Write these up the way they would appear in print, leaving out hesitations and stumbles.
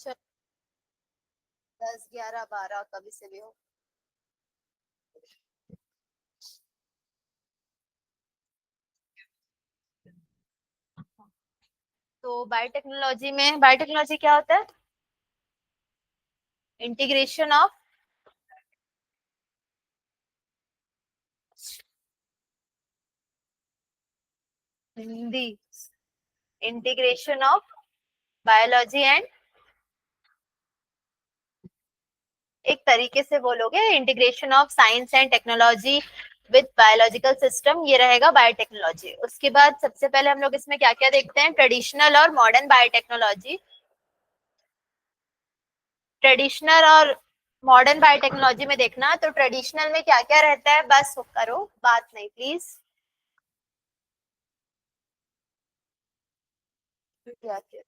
चलो 10, 11, 12 कभी से भी हो। तो बायोटेक्नोलॉजी क्या होता है? Integration of Hindi, integration of biology and, एक तरीके से बोलोगे integration of science and technology with biological system, ये रहेगा बायोटेक्नोलॉजी। उसके बाद सबसे पहले हम लोग इसमें क्या क्या देखते हैं, ट्रेडिशनल और मॉडर्न बायोटेक्नोलॉजी। ट्रेडिशनल और मॉडर्न बायोटेक्नोलॉजी में देखना, तो ट्रेडिशनल में क्या क्या रहता है, बस करो बात नहीं प्लीज। क्या क्या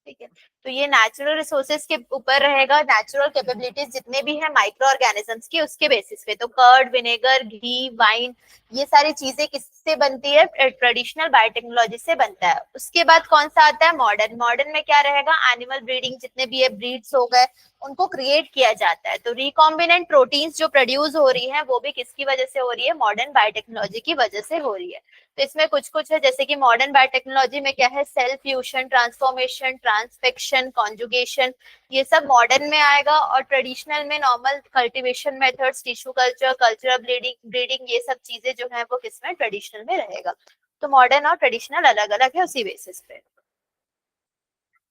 ठीक है, तो ये नेचुरल रिसोर्सेज के ऊपर रहेगा, नेचुरल कैपेबिलिटीज जितने भी है माइक्रो ऑर्गेनिजम्स की, उसके बेसिस पे। तो कर्ड, विनेगर, घी, वाइन, ये सारी चीजें किससे बनती है, ट्रेडिशनल बायोटेक्नोलॉजी से बनता है। उसके बाद कौन सा आता है, मॉडर्न। मॉडर्न में क्या रहेगा, एनिमल ब्रीडिंग जितने भी है, ब्रीड्स हो गए, उनको क्रिएट किया जाता है। तो रिकॉम्बिनेंट प्रोटीन्स जो प्रोड्यूस हो रही है, वो भी किसकी वजह से हो रही है, मॉडर्न बायोटेक्नोलॉजी की वजह से हो रही है। तो इसमें कुछ कुछ है, जैसे कि मॉडर्न बायोटेक्नोलॉजी में क्या है, cell fusion, transformation, transfection, conjugation, ये सब मॉडर्न में आएगा। और ट्रेडिशनल में normal cultivation methods, tissue culture, cultural breeding, ये सब चीजें जो है वो किसमें, ट्रेडिशनल में रहेगा। तो मॉडर्न और ट्रेडिशनल अलग अलग है उसी बेसिस पे।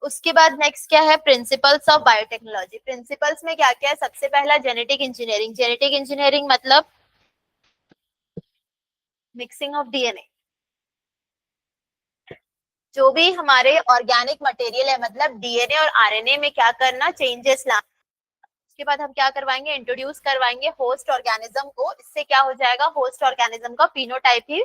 उसके बाद नेक्स्ट क्या है, प्रिंसिपल्स ऑफ बायोटेक्नोलॉजी। प्रिंसिपल्स में क्या क्या है, सबसे पहला जेनेटिक इंजीनियरिंग। जेनेटिक इंजीनियरिंग मतलब मिक्सिंग ऑफ डीएनए, जो भी हमारे ऑर्गेनिक मटेरियल है, मतलब डीएनए और आरएनए में क्या करना, चेंजेस लाना। उसके बाद हम क्या करवाएंगे, इंट्रोड्यूस करवाएंगे होस्ट ऑर्गेनिज्म को। इससे क्या हो जाएगा, होस्ट ऑर्गेनिज्म का फिनोटाइप ही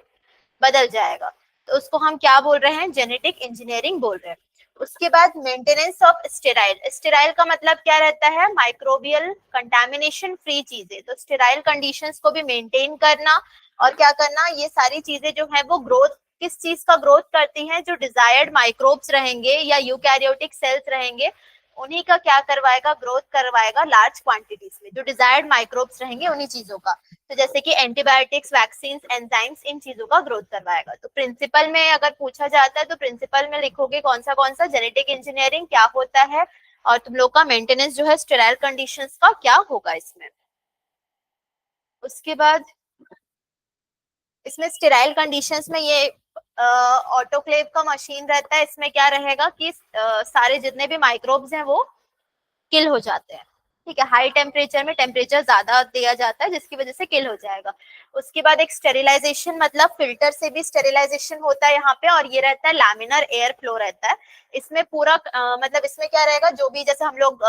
बदल जाएगा। तो उसको हम क्या बोल रहे हैं, जेनेटिक इंजीनियरिंग बोल रहे हैं। उसके बाद मेंटेनेंस ऑफ स्टेराइल। स्टेराइल का मतलब क्या रहता है, माइक्रोबियल कंटामिनेशन फ्री चीजें। तो स्टेराइल कंडीशंस को भी मेंटेन करना, और क्या करना, ये सारी चीजें जो है वो ग्रोथ, किस चीज का ग्रोथ करती हैं, जो डिजायर्ड माइक्रोब्स रहेंगे या यूकैरियोटिक सेल्स रहेंगे, उन्हीं का क्या करवाएगा, ग्रोथ करवाएगा लार्ज क्वांटिटीज में। जो डिजायर्ड माइक्रोब्स रहेंगे उन्हीं चीजों का, तो जैसे कि एंटीबायोटिक्स, वैक्सीन, एंजाइम्स, इन चीजों का ग्रोथ करवाएगा। तो प्रिंसिपल में अगर पूछा जाता है तो प्रिंसिपल में लिखोगे कौन सा, जेनेटिक इंजीनियरिंग क्या होता है, और तुम लोग का मेंटेनेंस जो है स्टेराइल कंडीशंस का क्या होगा इसमें। उसके बाद इसमें स्टेराइल कंडीशंस में ये ऑटोक्लेव का मशीन रहता है। इसमें क्या रहेगा कि सारे जितने भी माइक्रोब्स हैं वो किल हो जाते हैं। ठीक है, हाई टेम्परेचर में टेम्परेचर ज्यादा दिया जाता है जिसकी वजह से किल हो जाएगा। उसके बाद एक स्टेरिलाइजेशन, मतलब फिल्टर से भी स्टेरिलाइजेशन होता है यहाँ पे, और ये रहता है लैमिनर एयर फ्लो रहता है। इसमें पूरा मतलब इसमें क्या रहेगा, जो भी जैसे हम लोग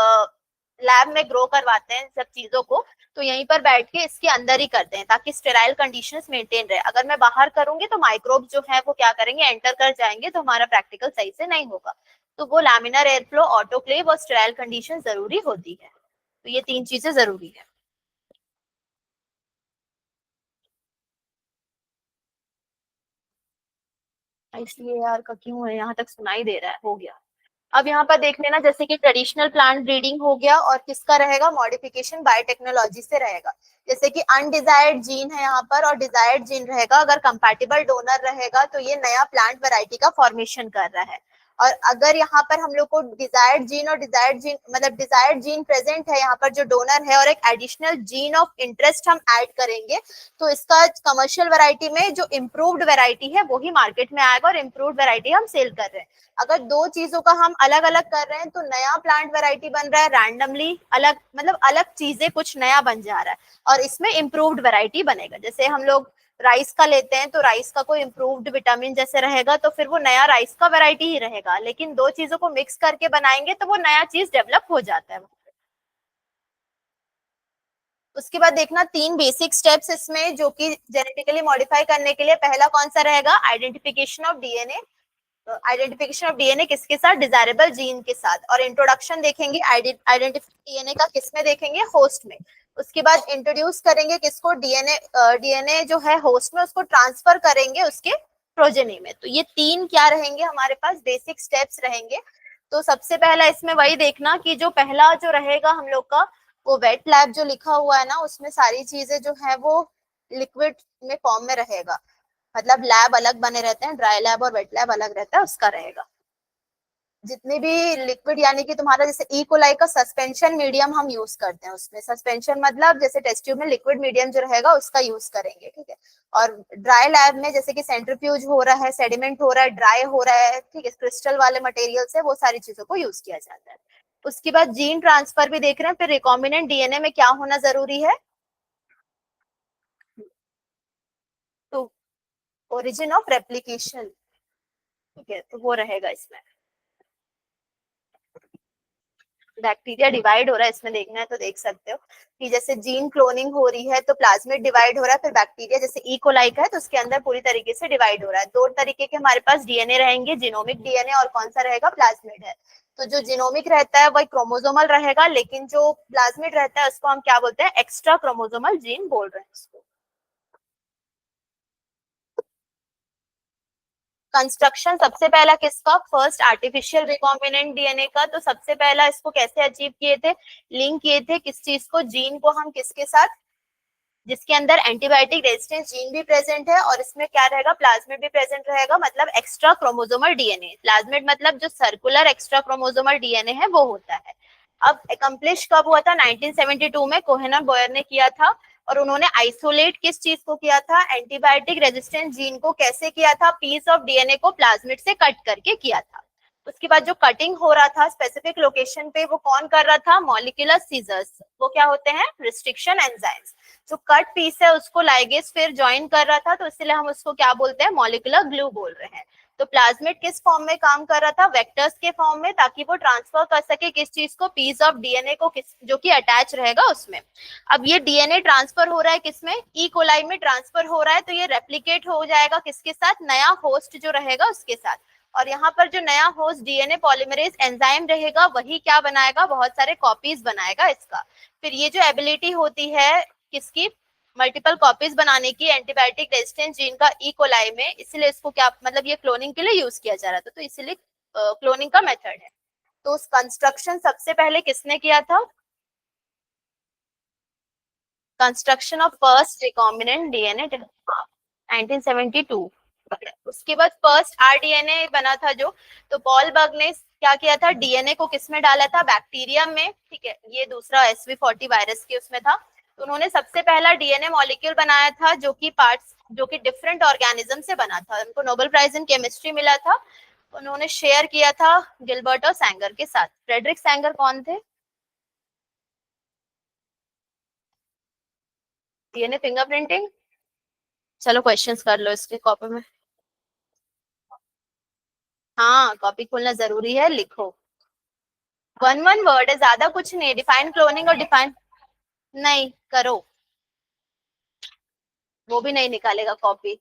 लैब में ग्रो करवाते हैं सब चीजों को, तो यहीं पर बैठ के इसके अंदर ही करते हैं ताकि स्टेराइल कंडीशंस मेंटेन रहे। अगर मैं बाहर करूंगी तो माइक्रोब जो है वो क्या करेंगे, एंटर कर जाएंगे, तो हमारा प्रैक्टिकल सही से नहीं होगा। तो वो लैमिनर एयर फ्लो, ऑटोक्लेव और स्टेराइल कंडीशन जरूरी होती है। तो ये तीन चीजें जरूरी है। इसलिए यार का क्यों है, यहाँ तक सुनाई दे रहा है, हो गया। अब यहाँ पर देख लेना, जैसे कि ट्रेडिशनल प्लांट ब्रीडिंग हो गया, और किसका रहेगा, मॉडिफिकेशन बायोटेक्नोलॉजी से रहेगा। जैसे कि अनडिजायर्ड जीन है यहाँ पर और डिजायर्ड जीन रहेगा, अगर कंपैटिबल डोनर रहेगा तो ये नया प्लांट वैरायटी का फॉर्मेशन कर रहा है। और अगर यहाँ पर हम लोग को डिजायर्ड जीन और डिजायर्ड जीन, मतलब डिजायर्ड जीन प्रेजेंट है यहाँ पर जो डोनर है, और एक एडिशनल जीन ऑफ इंटरेस्ट हम ऐड करेंगे, तो इसका कमर्शियल वैरायटी में जो इम्प्रूव्ड वैरायटी है वो ही मार्केट में आएगा, और इम्प्रूव्ड वैरायटी हम सेल कर रहे हैं। अगर दो चीजों का हम अलग अलग कर रहे हैं तो नया प्लांट वैरायटी बन रहा है, रैंडमली अलग, मतलब अलग चीजें कुछ नया बन जा रहा है, और इसमें इम्प्रूव्ड वैरायटी बनेगा। जैसे हम लोग राइस का लेते हैं तो राइस का कोई इम्प्रूव्ड विटामिन जैसे रहेगा, तो फिर वो नया राइस का वैरायटी ही रहेगा, लेकिन दो चीजों को मिक्स करके बनाएंगे तो वो नया चीज डेवलप हो जाता है। उसके बाद देखना तीन बेसिक स्टेप्स इसमें जो कि जेनेटिकली मॉडिफाई करने के लिए, पहला कौन सा रहेगा, identification of DNA. Identification of DNA किसके साथ, डिजायरेबल जीन के साथ। और इंट्रोडक्शन देखेंगे आइडेंटिफिकेशन डीएनए का, किसमें देखेंगे, होस्ट में। उसके बाद इंट्रोड्यूस करेंगे किसको, डीएनए, डीएनए जो है होस्ट में, उसको ट्रांसफर करेंगे उसके प्रोजेनी में। तो ये तीन क्या रहेंगे हमारे पास, बेसिक स्टेप्स रहेंगे। तो सबसे पहला इसमें वही देखना कि जो पहला जो रहेगा हम लोग का, वो वेट लैब जो लिखा हुआ है ना, उसमें सारी चीजें जो है वो लिक्विड में फॉर्म में रहेगा। मतलब लैब अलग बने रहते हैं, ड्राई लैब और वेट लैब अलग रहता है, उसका रहेगा। जितने भी लिक्विड यानी कि तुम्हारा जैसे ई कोलाई का सस्पेंशन मीडियम हम यूज करते हैं, उसमें सस्पेंशन मतलब जैसे टेस्ट ट्यूब में लिक्विड मीडियम जो रहेगा उसका यूज करेंगे, ठीक है। और ड्राई लैब में जैसे कि सेंट्रीफ्यूज हो रहा है, सेडिमेंट हो रहा है, ड्राई हो रहा है, ठीक है, क्रिस्टल वाले मटेरियल से वो सारी चीजों को यूज किया जाता है। उसके बाद जीन ट्रांसफर भी देख रहे हैं, फिर रिकॉम्बिनेंट डीएनए में क्या होना जरूरी है, तो ओरिजिन ऑफ रेप्लीकेशन, ठीक है, तो वो रहेगा इसमें। बैक्टीरिया डिवाइड हो रहा है इसमें देखना है तो देख सकते हो कि जैसे जीन क्लोनिंग हो रही है तो प्लाज्मिड डिवाइड हो रहा है, फिर बैक्टीरिया जैसे ई कोलाई का है तो उसके अंदर पूरी तरीके से डिवाइड हो रहा है। दो तरीके के हमारे पास डीएनए रहेंगे, जीनोमिक डीएनए और कौन सा रहेगा, प्लाज्मिड है। तो जो जीनोमिक रहता है वही क्रोमोजोमल रहेगा, लेकिन जो प्लाज्मिड रहता है उसको हम क्या बोलते हैं, एक्स्ट्रा क्रोमोजोमल जीन बोल रहे हैं उसको। कंस्ट्रक्शन सबसे पहला किसका, फर्स्ट आर्टिफिशियल रिकॉम्बिनेंट डीएनए का। तो सबसे पहला इसको कैसे अचीव किए थे, लिंक किए थे किस चीज को, जीन को हम किसके साथ, जिसके अंदर एंटीबायोटिक रेजिस्टेंस जीन भी प्रेजेंट है और इसमें क्या रहेगा, प्लाज्मिड भी प्रेजेंट रहेगा, मतलब एक्स्ट्रा क्रोमोसोमल डीएनए। प्लाज्मिड मतलब जो सर्कुलर एक्स्ट्रा क्रोमोसोमल डीएनए है वो होता है। अब एकम्प्लिश कब हुआ था, 1972 में कोहेन और बॉयर ने किया था। और उन्होंने आइसोलेट किस चीज को किया था, एंटीबायोटिक रेजिस्टेंस जीन को। कैसे किया था, पीस ऑफ डीएनए को प्लाज्मिड से कट करके किया था। उसके बाद जो कटिंग हो रहा था स्पेसिफिक लोकेशन पे, वो कौन कर रहा था, मॉलिक्यूलर सीजर्स। वो क्या होते हैं, रिस्ट्रिक्शन एंजाइम्स। जो कट पीस है उसको लाइगेज फिर ज्वाइन कर रहा था, तो इसलिए हम उसको क्या बोलते हैं, मॉलिक्यूलर ग्लू बोल रहे हैं। तो प्लाज्मिड किस फॉर्म में काम कर रहा था, वेक्टर्स के फॉर्म में, ताकि वो ट्रांसफर कर सके किस चीज को, पीस ऑफ डीएनए को, किस जो कि अटैच रहेगा उसमें। अब ये डीएनए ट्रांसफर हो रहा है किसमें, ई कोलाई में ट्रांसफर हो रहा है, तो ये रेप्लिकेट हो जाएगा किसके साथ, नया होस्ट जो रहेगा उसके साथ। और यहाँ पर जो नया होस्ट डीएनए पॉलीमरेज एंजाइम रहेगा वही क्या बनाएगा, बहुत सारे कॉपीज बनाएगा इसका। फिर ये जो एबिलिटी होती है किसकी, मल्टीपल कॉपीज बनाने की, एंटीबायोटिक रेजिस्टेंस जीन का ई कोलाई में, इसलिए इसको क्या मतलब ये क्लोनिंग के लिए यूज किया जा रहा था, तो इसलिए क्लोनिंग का मेथड है। तो उस कंस्ट्रक्शन सबसे पहले किसने किया था, construction of first recombinant DNA 1972। उसके बाद फर्स्ट आरडीएनए बना था जो, तो पॉल बर्ग ने क्या किया था, डीएनए को किसमें डाला था, बैक्टीरियम में, ठीक है, ये दूसरा SV40 वायरस के उसमें था। तो उन्होंने सबसे पहला डीएनए मॉलिक्यूल बनाया था जो कि पार्ट्स जो कि डिफरेंट ऑर्गेनिज्म से बना था। उनको नोबेल प्राइज इन केमिस्ट्री मिला था। उन्होंने शेयर किया था गिलबर्ट और सैंगर के साथ। फ्रेडरिक सैंगर कौन थे, डीएनए फिंगरप्रिंटिंग। चलो क्वेश्चंस कर लो इसके कॉपी में। हाँ कॉपी खोलना जरूरी है, लिखो। वन वन वर्ड है, ज्यादा कुछ नहीं, डिफाइन क्लोनिंग और डिफाइन, नहीं करो, वो भी नहीं निकालेगा कॉपी।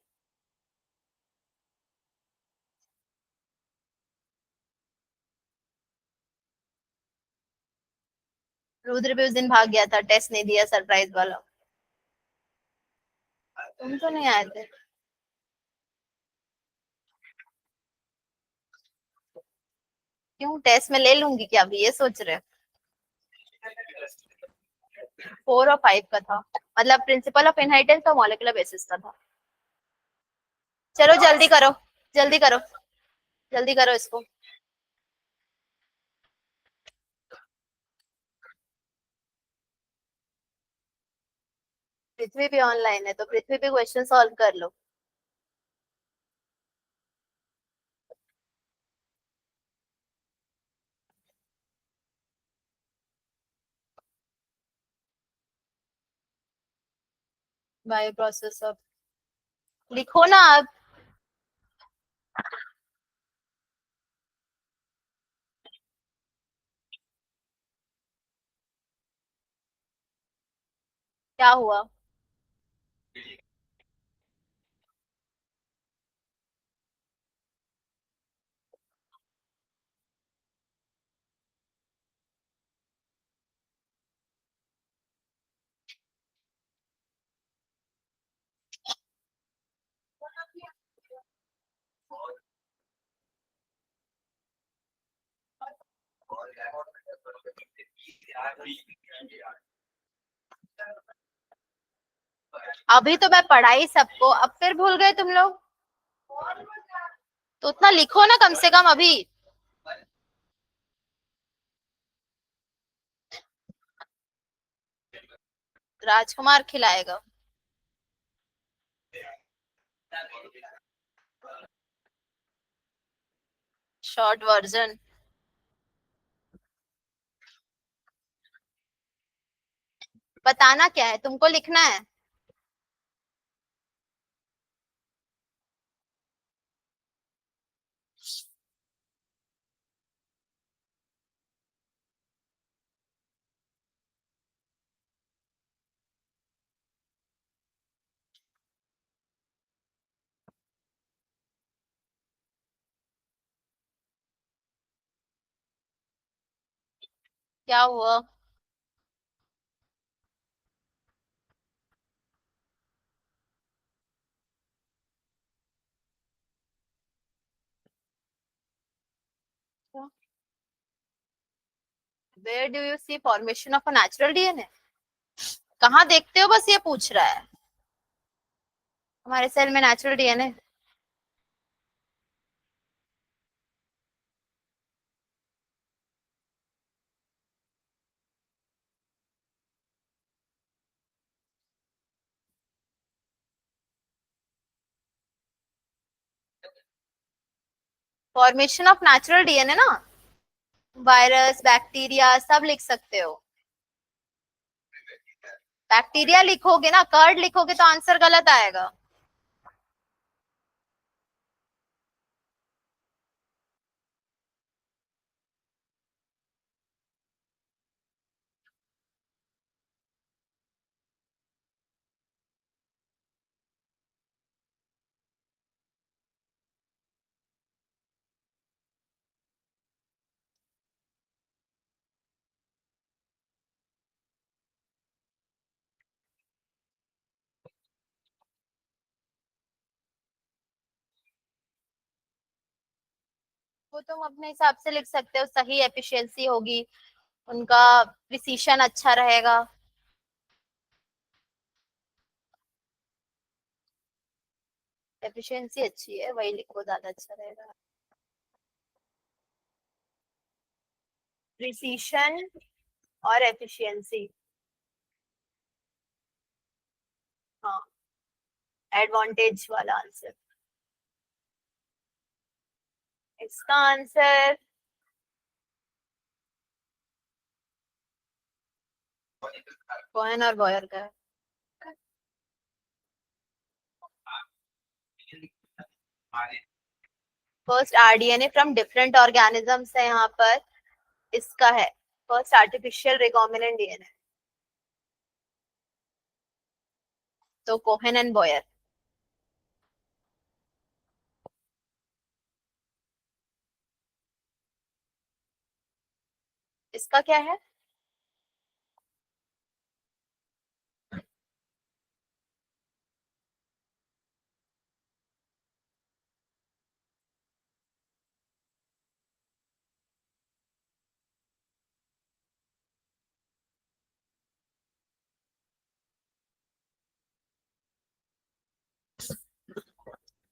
रुद्र भी उस दिन भाग गया था, टेस्ट नहीं दिया सरप्राइज वाला। तुम तो नहीं आए थे। क्यों, टेस्ट में ले लूंगी क्या अभी, ये सोच रहे हो। 4 और 5 का था, मतलब प्रिंसिपल ऑफ इनहेरिटेंस और मॉलिक्यूलर बेसिस का था। चलो जल्दी करो, जल्दी करो, जल्दी करो इसको। पृथ्वी भी ऑनलाइन है तो पृथ्वी भी क्वेश्चन सॉल्व कर लो। बायो प्रोसेस ऑफ, लिखो ना अब। क्या हुआ, अभी तो मैं पढ़ाई सबको, अब फिर भूल गए तुम लोग। तो उतना लिखो ना कम से कम अभी। राजकुमार खिलाएगा। Short version. बताना क्या है, तुमको लिखना है। क्या हुआ? Where do you see formation of a natural DNA? कहाँ देखते हो, बस ये पूछ रहा है। हमारे सेल में natural DNA. Formation of natural DNA ना, वायरस बैक्टीरिया सब लिख सकते हो। बैक्टीरिया लिखोगे ना, कर्ड लिखोगे तो आंसर गलत आएगा। वो तुम अपने हिसाब से लिख सकते हो, सही एफिशिएंसी होगी उनका, प्रिसीशन अच्छा रहेगा। एफिशिएंसी अच्छी है, वही लिखो, ज्यादा अच्छा रहेगा। प्रिसीशन और एफिशिएंसी। हाँ, एडवांटेज वाला आंसर। इसका आंसर कोहेन और बॉयर का है। First rDNA from different organisms है यहाँ पर, इसका है फर्स्ट आर्टिफिशियल रिकॉम्बिनेंट डीएनए। तो कोहेन एंड बॉयर। इसका क्या है?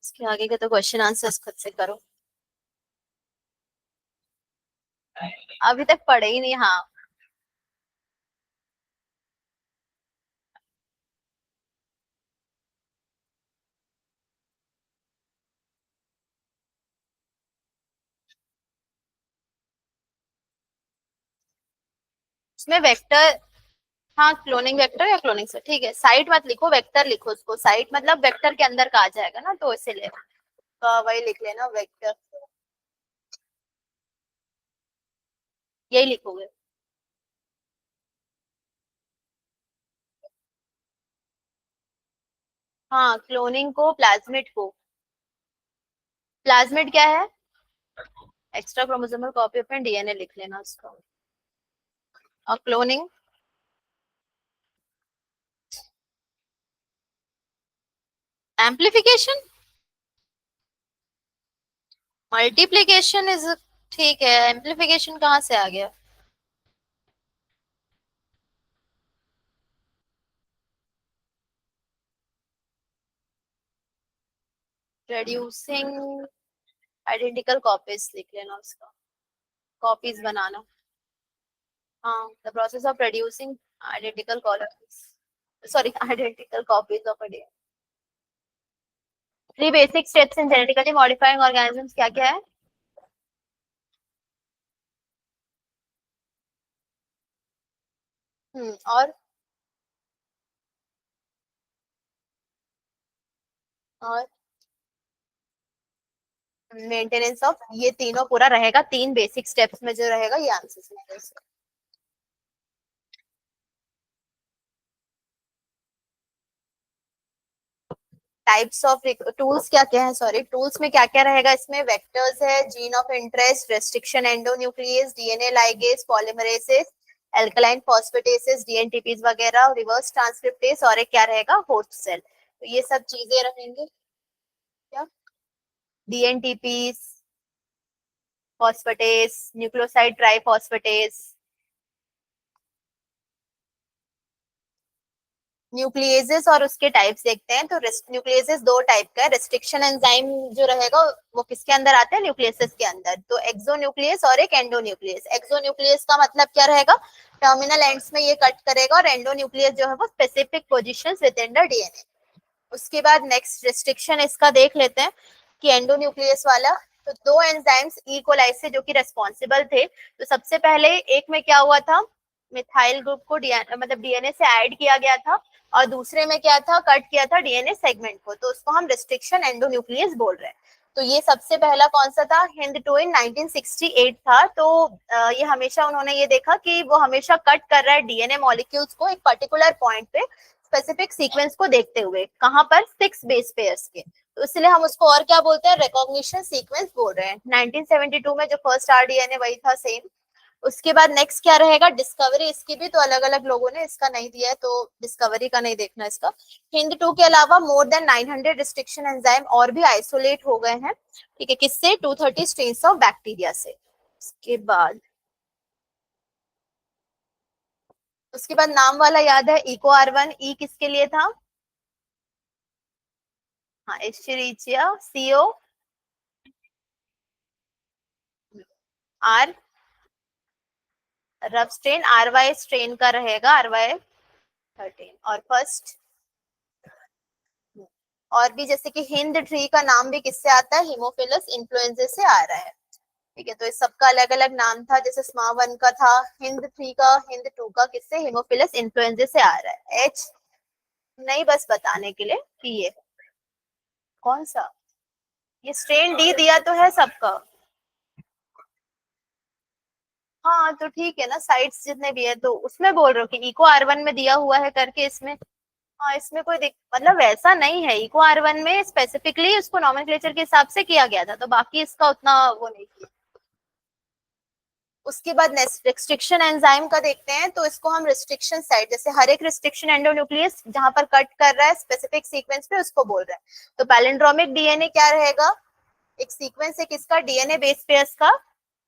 इसके आगे के तो क्वेश्चन आंसर्स खुद से करो। अभी तक पढ़े ही नहीं। हाँ, इसमें वेक्टर। हाँ, क्लोनिंग वेक्टर या क्लोनिंग से ठीक है। साइट मत लिखो, वेक्टर लिखो उसको। साइट मतलब वेक्टर के अंदर का आ जाएगा ना, तो इसीलिए तो वही लिख लेना, वेक्टर। यही लिखोगे। हाँ, क्लोनिंग को, प्लाज्मिड को। प्लाज्मिड क्या है? Extra chromosomal copy of DNA लिख लेना उसका। और क्लोनिंग? एम्प्लीफिकेशन। मल्टीप्लीकेशन इज ठीक है, एम्प्लीफिकेशन कहाँ से आ गया? प्रोड्यूसिंग आइडेंटिकल कॉपीज लिख लेना उसका, कॉपीज बनाना। हाँ, the process of producing identical copies, sorry identical copies of a three basic steps in genetically modifying organisms क्या क्या है? और मेंटेनेंस ऑफ, ये तीनों पूरा रहेगा, तीन बेसिक स्टेप्स में जो रहेगा ये आंसर। टाइप्स ऑफ टूल्स क्या क्या है, सॉरी टूल्स में क्या क्या रहेगा इसमें? वेक्टर्स है, gene of interest, restriction endonuclease, DNA ligase, polymerases, alkaline phosphatases, dNTPs वगैरह, रिवर्स ट्रांसक्रिप्टेस, और एक क्या रहेगा? Host cell. तो ये सब चीजें रहेंगे। क्या? DNTPs, phosphatase, nucleoside triphosphatase. Nucleases और उसके टाइप्स देखते हैं। तो न्यूक्लियेजेस दो टाइप का है। रेस्ट्रिक्शन एंजाइम जो रहेगा वो किसके अंदर आते हैं? न्यूक्लियसेस के अंदर। तो एक्सो न्यूक्लियस और एक एंडो न्यूक्लियस। एक्सो न्यूक्लियस का मतलब क्या रहेगा? टर्मिनल एंड्स में ये कट करेगा, और एंडो न्यूक्लियस जो है वो specific position with in the DNA. उसके बाद नेक्स्ट रेस्ट्रिक्शन इसका देख लेते हैं कि एंडो न्यूक्लियस वाला। तो दो एंजाइम्स ई कोलाई से जो कि रेस्पॉन्सिबल थे। तो सबसे पहले एक में क्या हुआ था? मिथाइल ग्रुप को मतलब डीएनए से ऐड किया गया था, और दूसरे में क्या था? कट किया था डीएनए सेगमेंट को। तो उसको हम रेस्ट्रिक्शन एंडोन्यूक्लियस बोल रहे हैं। तो ये सबसे पहला कौन सा था? हिंद टू इन 1968 था। तो ये हमेशा उन्होंने ये देखा कि वो हमेशा कट कर रहा है डीएनए मॉलिक्यूल्स को एक पर्टिकुलर पॉइंट पे, स्पेसिफिक सीक्वेंस को देखते हुए। कहां पर? 6 बेस पेयर्स के। तो इसलिए हम उसको और क्या बोलते हैं? रिकॉग्निशन सीक्वेंस बोल रहे हैं। 1972 में जो फर्स्ट आरडीएनए वही था, सेम। उसके बाद नेक्स्ट क्या रहेगा? डिस्कवरी। इसकी भी तो अलग अलग लोगों ने इसका नहीं दिया है, तो डिस्कवरी का नहीं देखना इसका। हिंद टू के अलावा मोर देन 900 रिस्ट्रिक्शन एंजाइम और भी आइसोलेट हो गए हैं। ठीक है, किससे? 230 स्ट्रेन्स ऑफ बैक्टीरिया से। उसके बाद नाम वाला याद है? Eco R1. ई किसके लिए था? हाँ, एस्चेरिचिया। सीओ R rough strain. R Y strain का रहेगा, RY13। और फर्स्ट, और भी जैसे कि हिंद ट्री का नाम भी किससे आता है? हिमोफिलस इन्फ्लुएंजा से आ रहा है। ठीक है, तो इस सबका अलग अलग नाम था। जैसे SMA1 का था, हिंद 3 का, हिंद 2 का किससे? हिमोफिलस इन्फ्लुएंजा से आ रहा है। H नहीं, बस बताने के लिए कि ये कौन सा, ये स्ट्रेन डी दिया तो है सबका। हाँ तो ठीक है ना, साइट्स जितने भी है तो उसमें बोल रहे हो कि इको आर1 में दिया हुआ है करके इसमें। हाँ, इसमें कोई मतलब वैसा नहीं है। इको आर1 में स्पेसिफिकली उसको नॉमेनक्लेचर के हिसाब से किया गया था, तो बाकी इसका उतना वो नहीं किया। उसके बाद रिस्ट्रिक्शन एंजाइम का देखते हैं। तो इसको हम रिस्ट्रिक्शन साइट, जैसे हर एक रिस्ट्रिक्शन एंडोन्यूक्लियस जहां पर कट कर रहा है स्पेसिफिक सीक्वेंस पे, उसको बोल रहे हैं। तो पैलिंड्रोमिक डीएनए क्या रहेगा? एक सीक्वेंस है किसका? डीएनए बेस पेयर्स का।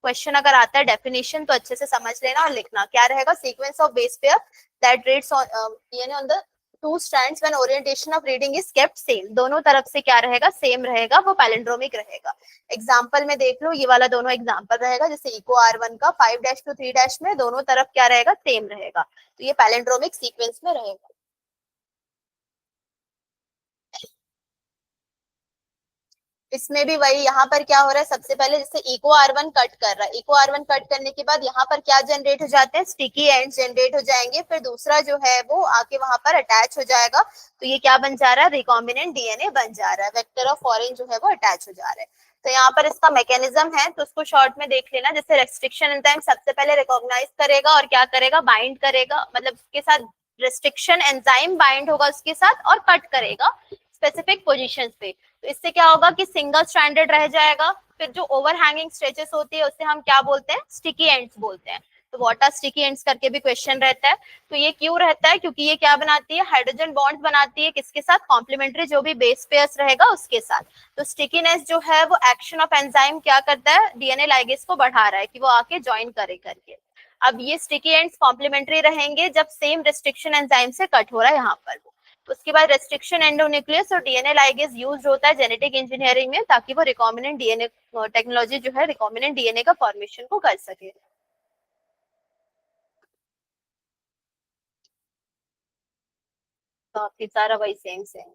क्वेश्चन अगर आता है डेफिनेशन तो अच्छे से समझ लेना और लिखना। क्या रहेगा? Sequence of base pair that reads on DNA on the two strands when orientation of reading is kept same. दोनों तरफ से क्या रहेगा? सेम रहेगा, वो पैलिंड्रोमिक रहेगा। एग्जांपल में देख लो, ये वाला दोनों एग्जांपल रहेगा। जैसे इको आर1 का 5' to 3' में दोनों तरफ क्या रहेगा? सेम रहेगा। तो ये पैलिंड्रोमिक सीक्वेंस में रहेगा। इसमें भी वही, यहाँ पर क्या हो रहा है? सबसे पहले जैसे इको आर1 कट कर रहा है, इको आर1 कट करने के बाद यहाँ पर क्या जनरेट हो जाते हैं? स्टिकी एंड्स जनरेट हो जाएंगे। फिर दूसरा जो है वो आके वहां पर अटैच हो जाएगा। तो ये क्या बन जा रहा है? रिकॉम्बिनेंट डीएनए बन जा रहा है। वेक्टर ऑफ फॉरेन जो है वो अटैच हो जा रहा है। तो यहाँ पर इसका मैकेनिज्म है, तो उसको शॉर्ट में देख लेना। जैसे रेस्ट्रिक्शन एंजाइम सबसे पहले रिकॉग्नाइज करेगा और क्या करेगा? बाइंड करेगा, मतलब उसके साथ रेस्ट्रिक्शन एंजाइम बाइंड होगा उसके साथ और कट करेगा स्पेसिफिक पोजीशंस पे। तो इससे क्या होगा कि सिंगल स्ट्रैंडेड रह जाएगा। फिर जो ओवरहैंगिंग स्ट्रेचेस होती है उससे हम क्या बोलते हैं? स्टिकी एंड्स बोलते हैं। तो व्हाट आर स्टिकी एंड्स करके भी क्वेश्चन रहता है। तो ये क्यों रहता है, क्योंकि ये क्या बनाती है, हाइड्रोजन बॉन्ड बनाती है, किसके साथ, कॉम्प्लीमेंट्री जो भी बेस पेयर्स रहेगा उसके साथ। तो स्टिकीनेस जो है वो एक्शन ऑफ एंजाइम क्या करता है, डीएनए लाइगेज को बढ़ा रहा है कि वो आके ज्वाइन करे करके। अब ये स्टिकी एंड्स कॉम्प्लीमेंट्री रहेंगे जब सेम रिस्ट्रिक्शन एंजाइम से कट हो रहा है यहाँ पर। उसके बाद रेस्ट्रिक्शन एंडोन्यूक्लियस और डीएनए लाइगेज यूज होता है जेनेटिक इंजीनियरिंग में, ताकि वो रिकॉम्बिनेंट डीएनए टेक्नोलॉजी जो है रिकॉम्बिनेंट डीएनए का फॉर्मेशन को कर सके। काफी सारा वही same same.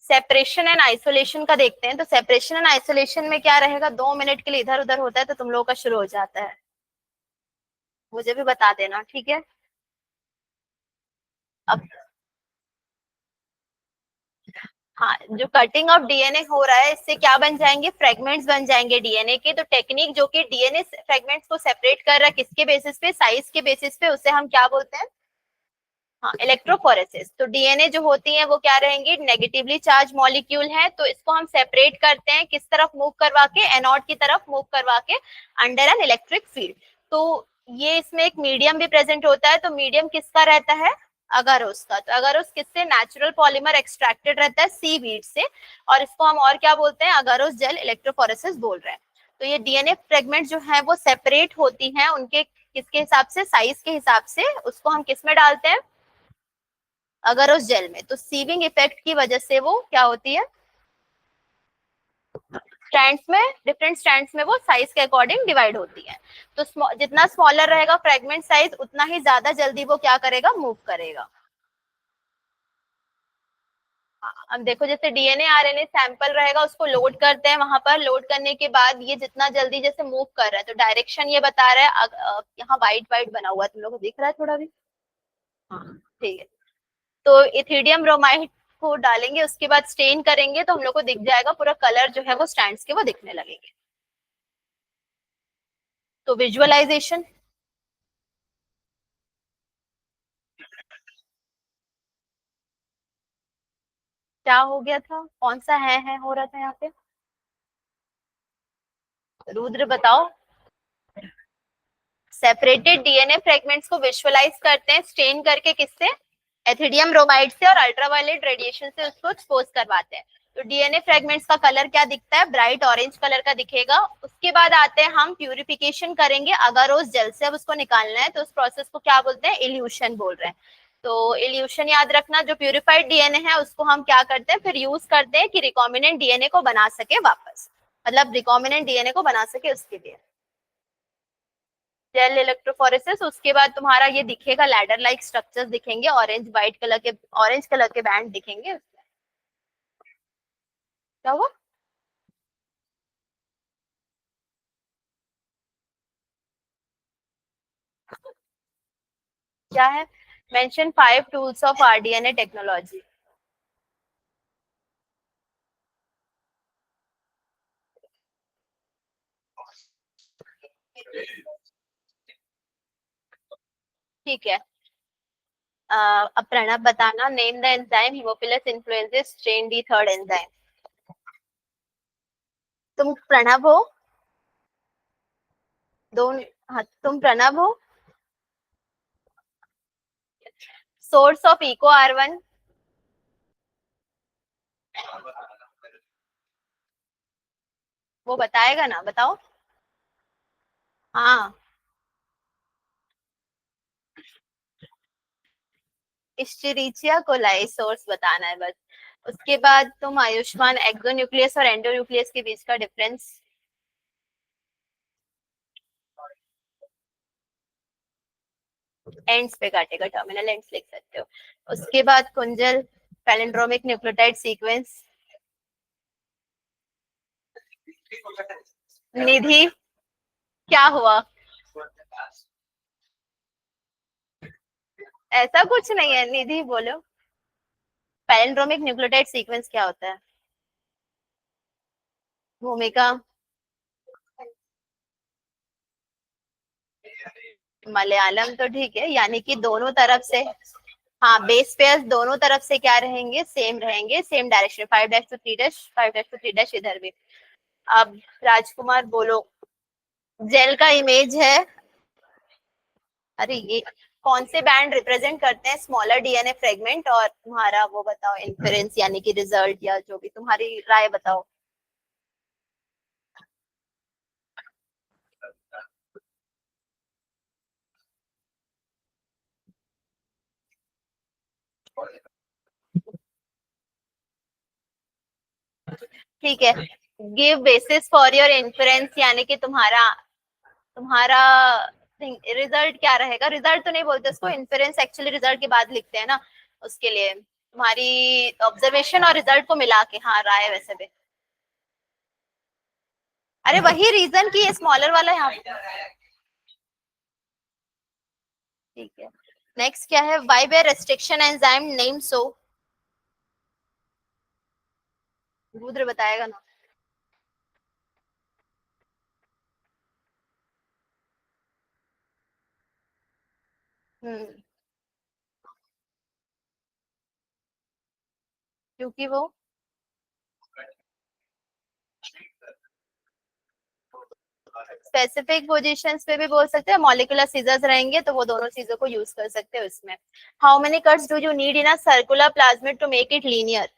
Separation and isolation का देखते हैं। तो सेपरेशन एंड आइसोलेशन में क्या रहेगा, 2 मिनट के लिए इधर उधर होता है तो तुम लोगों का शुरू हो जाता है, मुझे भी बता देना, ठीक है। अब हाँ, जो कटिंग ऑफ डीएनए हो रहा है इससे क्या बन जाएंगे, फ्रेगमेंट्स बन जाएंगे डीएनए के। तो टेक्निक जो कि डीएनए फ्रेगमेंट्स को सेपरेट कर रहा है किसके बेसिस पे, साइज के बेसिस पे, उसे हम क्या बोलते हैं, हाँ, इलेक्ट्रोफोरेसिस। तो डीएनए जो होती है वो क्या रहेंगी, नेगेटिवली चार्ज मॉलिक्यूल है, तो इसको हम सेपरेट करते हैं किस तरफ मूव करवा के, एनोड की तरफ मूव करवा के, अंडर एन इलेक्ट्रिक फील्ड। तो ये इसमें एक मीडियम भी प्रेजेंट होता है। तो मीडियम किसका रहता है, अगारोस का। तो अगारोस किससे, नेचुरल पॉलीमर एक्सट्रैक्टेड रहता है सीवीड से, और इसको हम और क्या बोलते हैं, अगारोस जेल इलेक्ट्रोफोरेसिस बोल रहे हैं। तो ये डीएनए फ्रेगमेंट जो है वो सेपरेट होती हैं उनके किसके हिसाब से, साइज के हिसाब से, उसको हम किस में डालते हैं, अगर उस जेल में। तो सीविंग इफेक्ट की वजह से वो क्या होती है, स्ट्रैंड्स में, डिफरेंट स्ट्रैंड्स में वो साइज के अकॉर्डिंग डिवाइड होती है। तो जितना स्मॉलर रहेगा फ्रेगमेंट साइज उतना ही ज्यादा जल्दी वो क्या करेगा, मूव करेगा। अब देखो जैसे डीएनए आरएनए सैंपल रहेगा उसको लोड करते हैं, वहां पर लोड करने के बाद ये जितना जल्दी जैसे मूव कर रहा है, तो डायरेक्शन ये बता रहा है, यहाँ वाइट वाइट बना हुआ है, तुम लोग को दिख रहा है थोड़ा भी, हाँ ठीक है। तो इथिडियम ब्रोमाइड को डालेंगे, उसके बाद स्टेन करेंगे, तो हम लोग को दिख जाएगा पूरा कलर जो है वो स्टैंड्स के वो दिखने लगेंगे। तो विजुअलाइजेशन, क्या हो गया था, कौन सा है हो रहा था यहाँ पे, रुद्र बताओ। सेपरेटेड डीएनए फ्रेगमेंट्स को विजुअलाइज करते हैं स्टेन करके, किससे, एथिडियम ब्रोमाइड से, और अल्ट्रावायलेट रेडिएशन से उसको एक्सपोज करवाते हैं। तो डीएनए फ्रेगमेंट्स का कलर क्या दिखता है, ब्राइट ऑरेंज कलर का दिखेगा। उसके बाद आते हैं हम प्यूरिफिकेशन करेंगे अगारोस जेल से, अब उसको निकालना है, तो उस प्रोसेस को क्या बोलते हैं, इल्यूशन बोल रहे हैं। तो इल्यूशन याद रखना, जो प्यूरिफाइड डीएनए है उसको हम क्या करते हैं, फिर यूज करते हैं कि रिकॉम्बिनेंट डीएनए को बना सके वापस, मतलब रिकॉम्बिनेंट डीएनए को बना सके उसके लिए। जेल इलेक्ट्रोफोरेसिस, उसके बाद तुम्हारा ये दिखेगा, लैडर लाइक स्ट्रक्चर्स दिखेंगे, ऑरेंज वाइट कलर के, ऑरेंज कलर के बैंड दिखेंगे। क्या हुआ, क्या है, mention 5 tools of rDNA technology. ठीक है, अब प्रणब बताना, name the enzyme Haemophilus influences strain D third enzyme. तुम प्रणब हो, दोनों, हाँ तुम प्रणब हो। सोर्स ऑफ इको आर1, वो बताएगा ना, बताओ। हाँ, इस्चेरिचिया कोलाई सोर्स बताना है बस। उसके बाद तुम आयुष्मान, एक्सोन्यूक्लियस और एंडोन्यूक्लियस के बीच का डिफरेंस, एंड्स पे काटेगा, टर्मिनल एंड्स लिख सकते हो। उसके बाद कुंजल, पैलिंड्रोमिक न्यूक्लियोटाइड सीक्वेंस। निधि, क्या हुआ, ऐसा कुछ नहीं है, निधि बोलो। पैलिंड्रोमिक न्यूक्लियोटाइड सीक्वेंस क्या होता है, भूमिका, मलयालम तो ठीक है, यानी कि दोनों तरफ से, हाँ बेस पेयर्स दोनों तरफ से क्या रहेंगे, सेम रहेंगे, सेम डायरेक्शन, 5' to 3', 5' to 3' इधर भी। अब राजकुमार बोलो। जेल का इमेज है। अरे ये कौन से बैंड रिप्रेजेंट करते हैं स्मॉलर डीएनए फ्रेगमेंट, और तुम्हारा वो बताओ इन्फेरेंस यानी कि रिजल्ट, या जो भी तुम्हारी राय बताओ। ठीक है, give basis for your inference यानी कि तुम्हारा तुम्हारा रिजल्ट क्या रहेगा। रिजल्ट तो नहीं बोलते उसको, इन्फेरेंस एक्चुअली रिजल्ट के बाद लिखते हैं ना, उसके लिए तुम्हारी ऑब्जर्वेशन और रिजल्ट को मिला के, हाँ राय वैसे भी। अरे वही रीजन की ये स्मॉलर वाला यहाँ पे। ठीक है, नेक्स्ट क्या है, why be restriction enzyme name so. Rudra बताएगा ना। हम्म, क्योंकि वो स्पेसिफिक पोजीशंस पे भी बोल सकते हैं, मॉलिक्यूलर सीजर्स रहेंगे तो वो दोनों चीजों को यूज कर सकते हैं उसमें। How many cuts do you need in a circular plasmid to make it linear.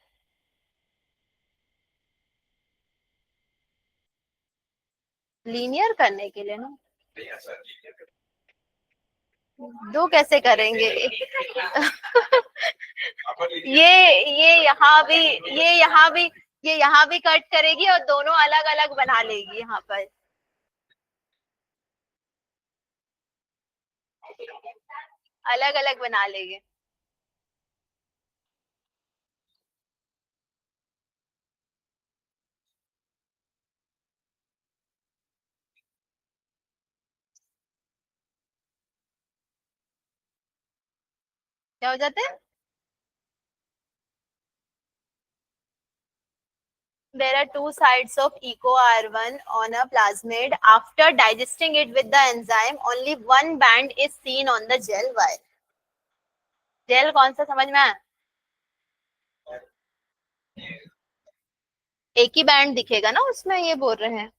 Linear करने के लिए ना, दो कैसे करेंगे ये यहाँ भी, ये यहाँ भी, ये यहाँ भी कट करेगी और दोनों अलग अलग बना लेगी यहाँ पर। अलग अलग बना लेगी। क्या हो जाते हैं। There are two sides of EcoR1 on a plasmid. After digesting it with the enzyme, only one band is seen on the gel wire. Gel कौन सा समझ में आया। एक ही बैंड दिखेगा ना उसमें, ये बोल रहे हैं।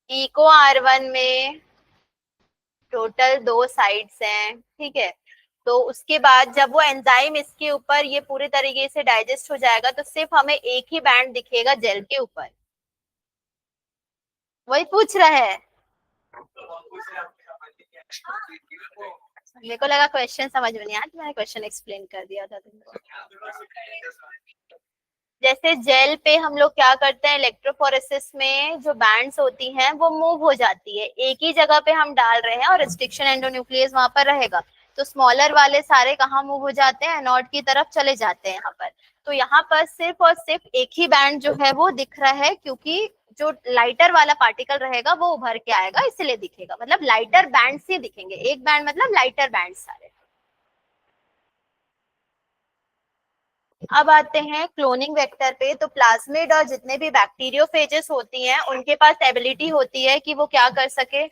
इको R1 में टोटल दो साइड्स हैं, ठीक है। तो उसके बाद जब वो एंजाइम इसके ऊपर ये पूरे तरीके से डाइजेस्ट हो जाएगा तो सिर्फ हमें एक ही बैंड दिखेगा जेल के ऊपर। वही पूछ रहा है। मेरे को लगा क्वेश्चन समझ में नहीं आया तो मैंने क्वेश्चन एक्सप्लेन कर दिया था तुमको। जैसे जेल पे हम लोग क्या करते हैं, इलेक्ट्रोफोरेसिस में जो बैंड्स होती हैं वो मूव हो जाती है, एक ही जगह पे हम डाल रहे हैं और रिस्ट्रिक्शन एंडोन्यूक्लियस वहां पर रहेगा। तो स्मॉलर वाले सारे कहाँ मूव हो जाते हैं, एनोड की तरफ चले जाते हैं यहाँ पर। तो यहाँ पर सिर्फ और सिर्फ एक ही बैंड जो है वो दिख रहा है, क्योंकि जो लाइटर वाला पार्टिकल रहेगा वो उभर के आएगा, इसलिए दिखेगा, मतलब लाइटर बैंड ही दिखेंगे, एक बैंड मतलब लाइटर बैंड सारे। अब आते हैं क्लोनिंग वेक्टर पे। तो प्लाज्मिड और जितने भी बैक्टीरियोफेजेस होती हैं उनके पास एबिलिटी होती है कि वो क्या कर सके।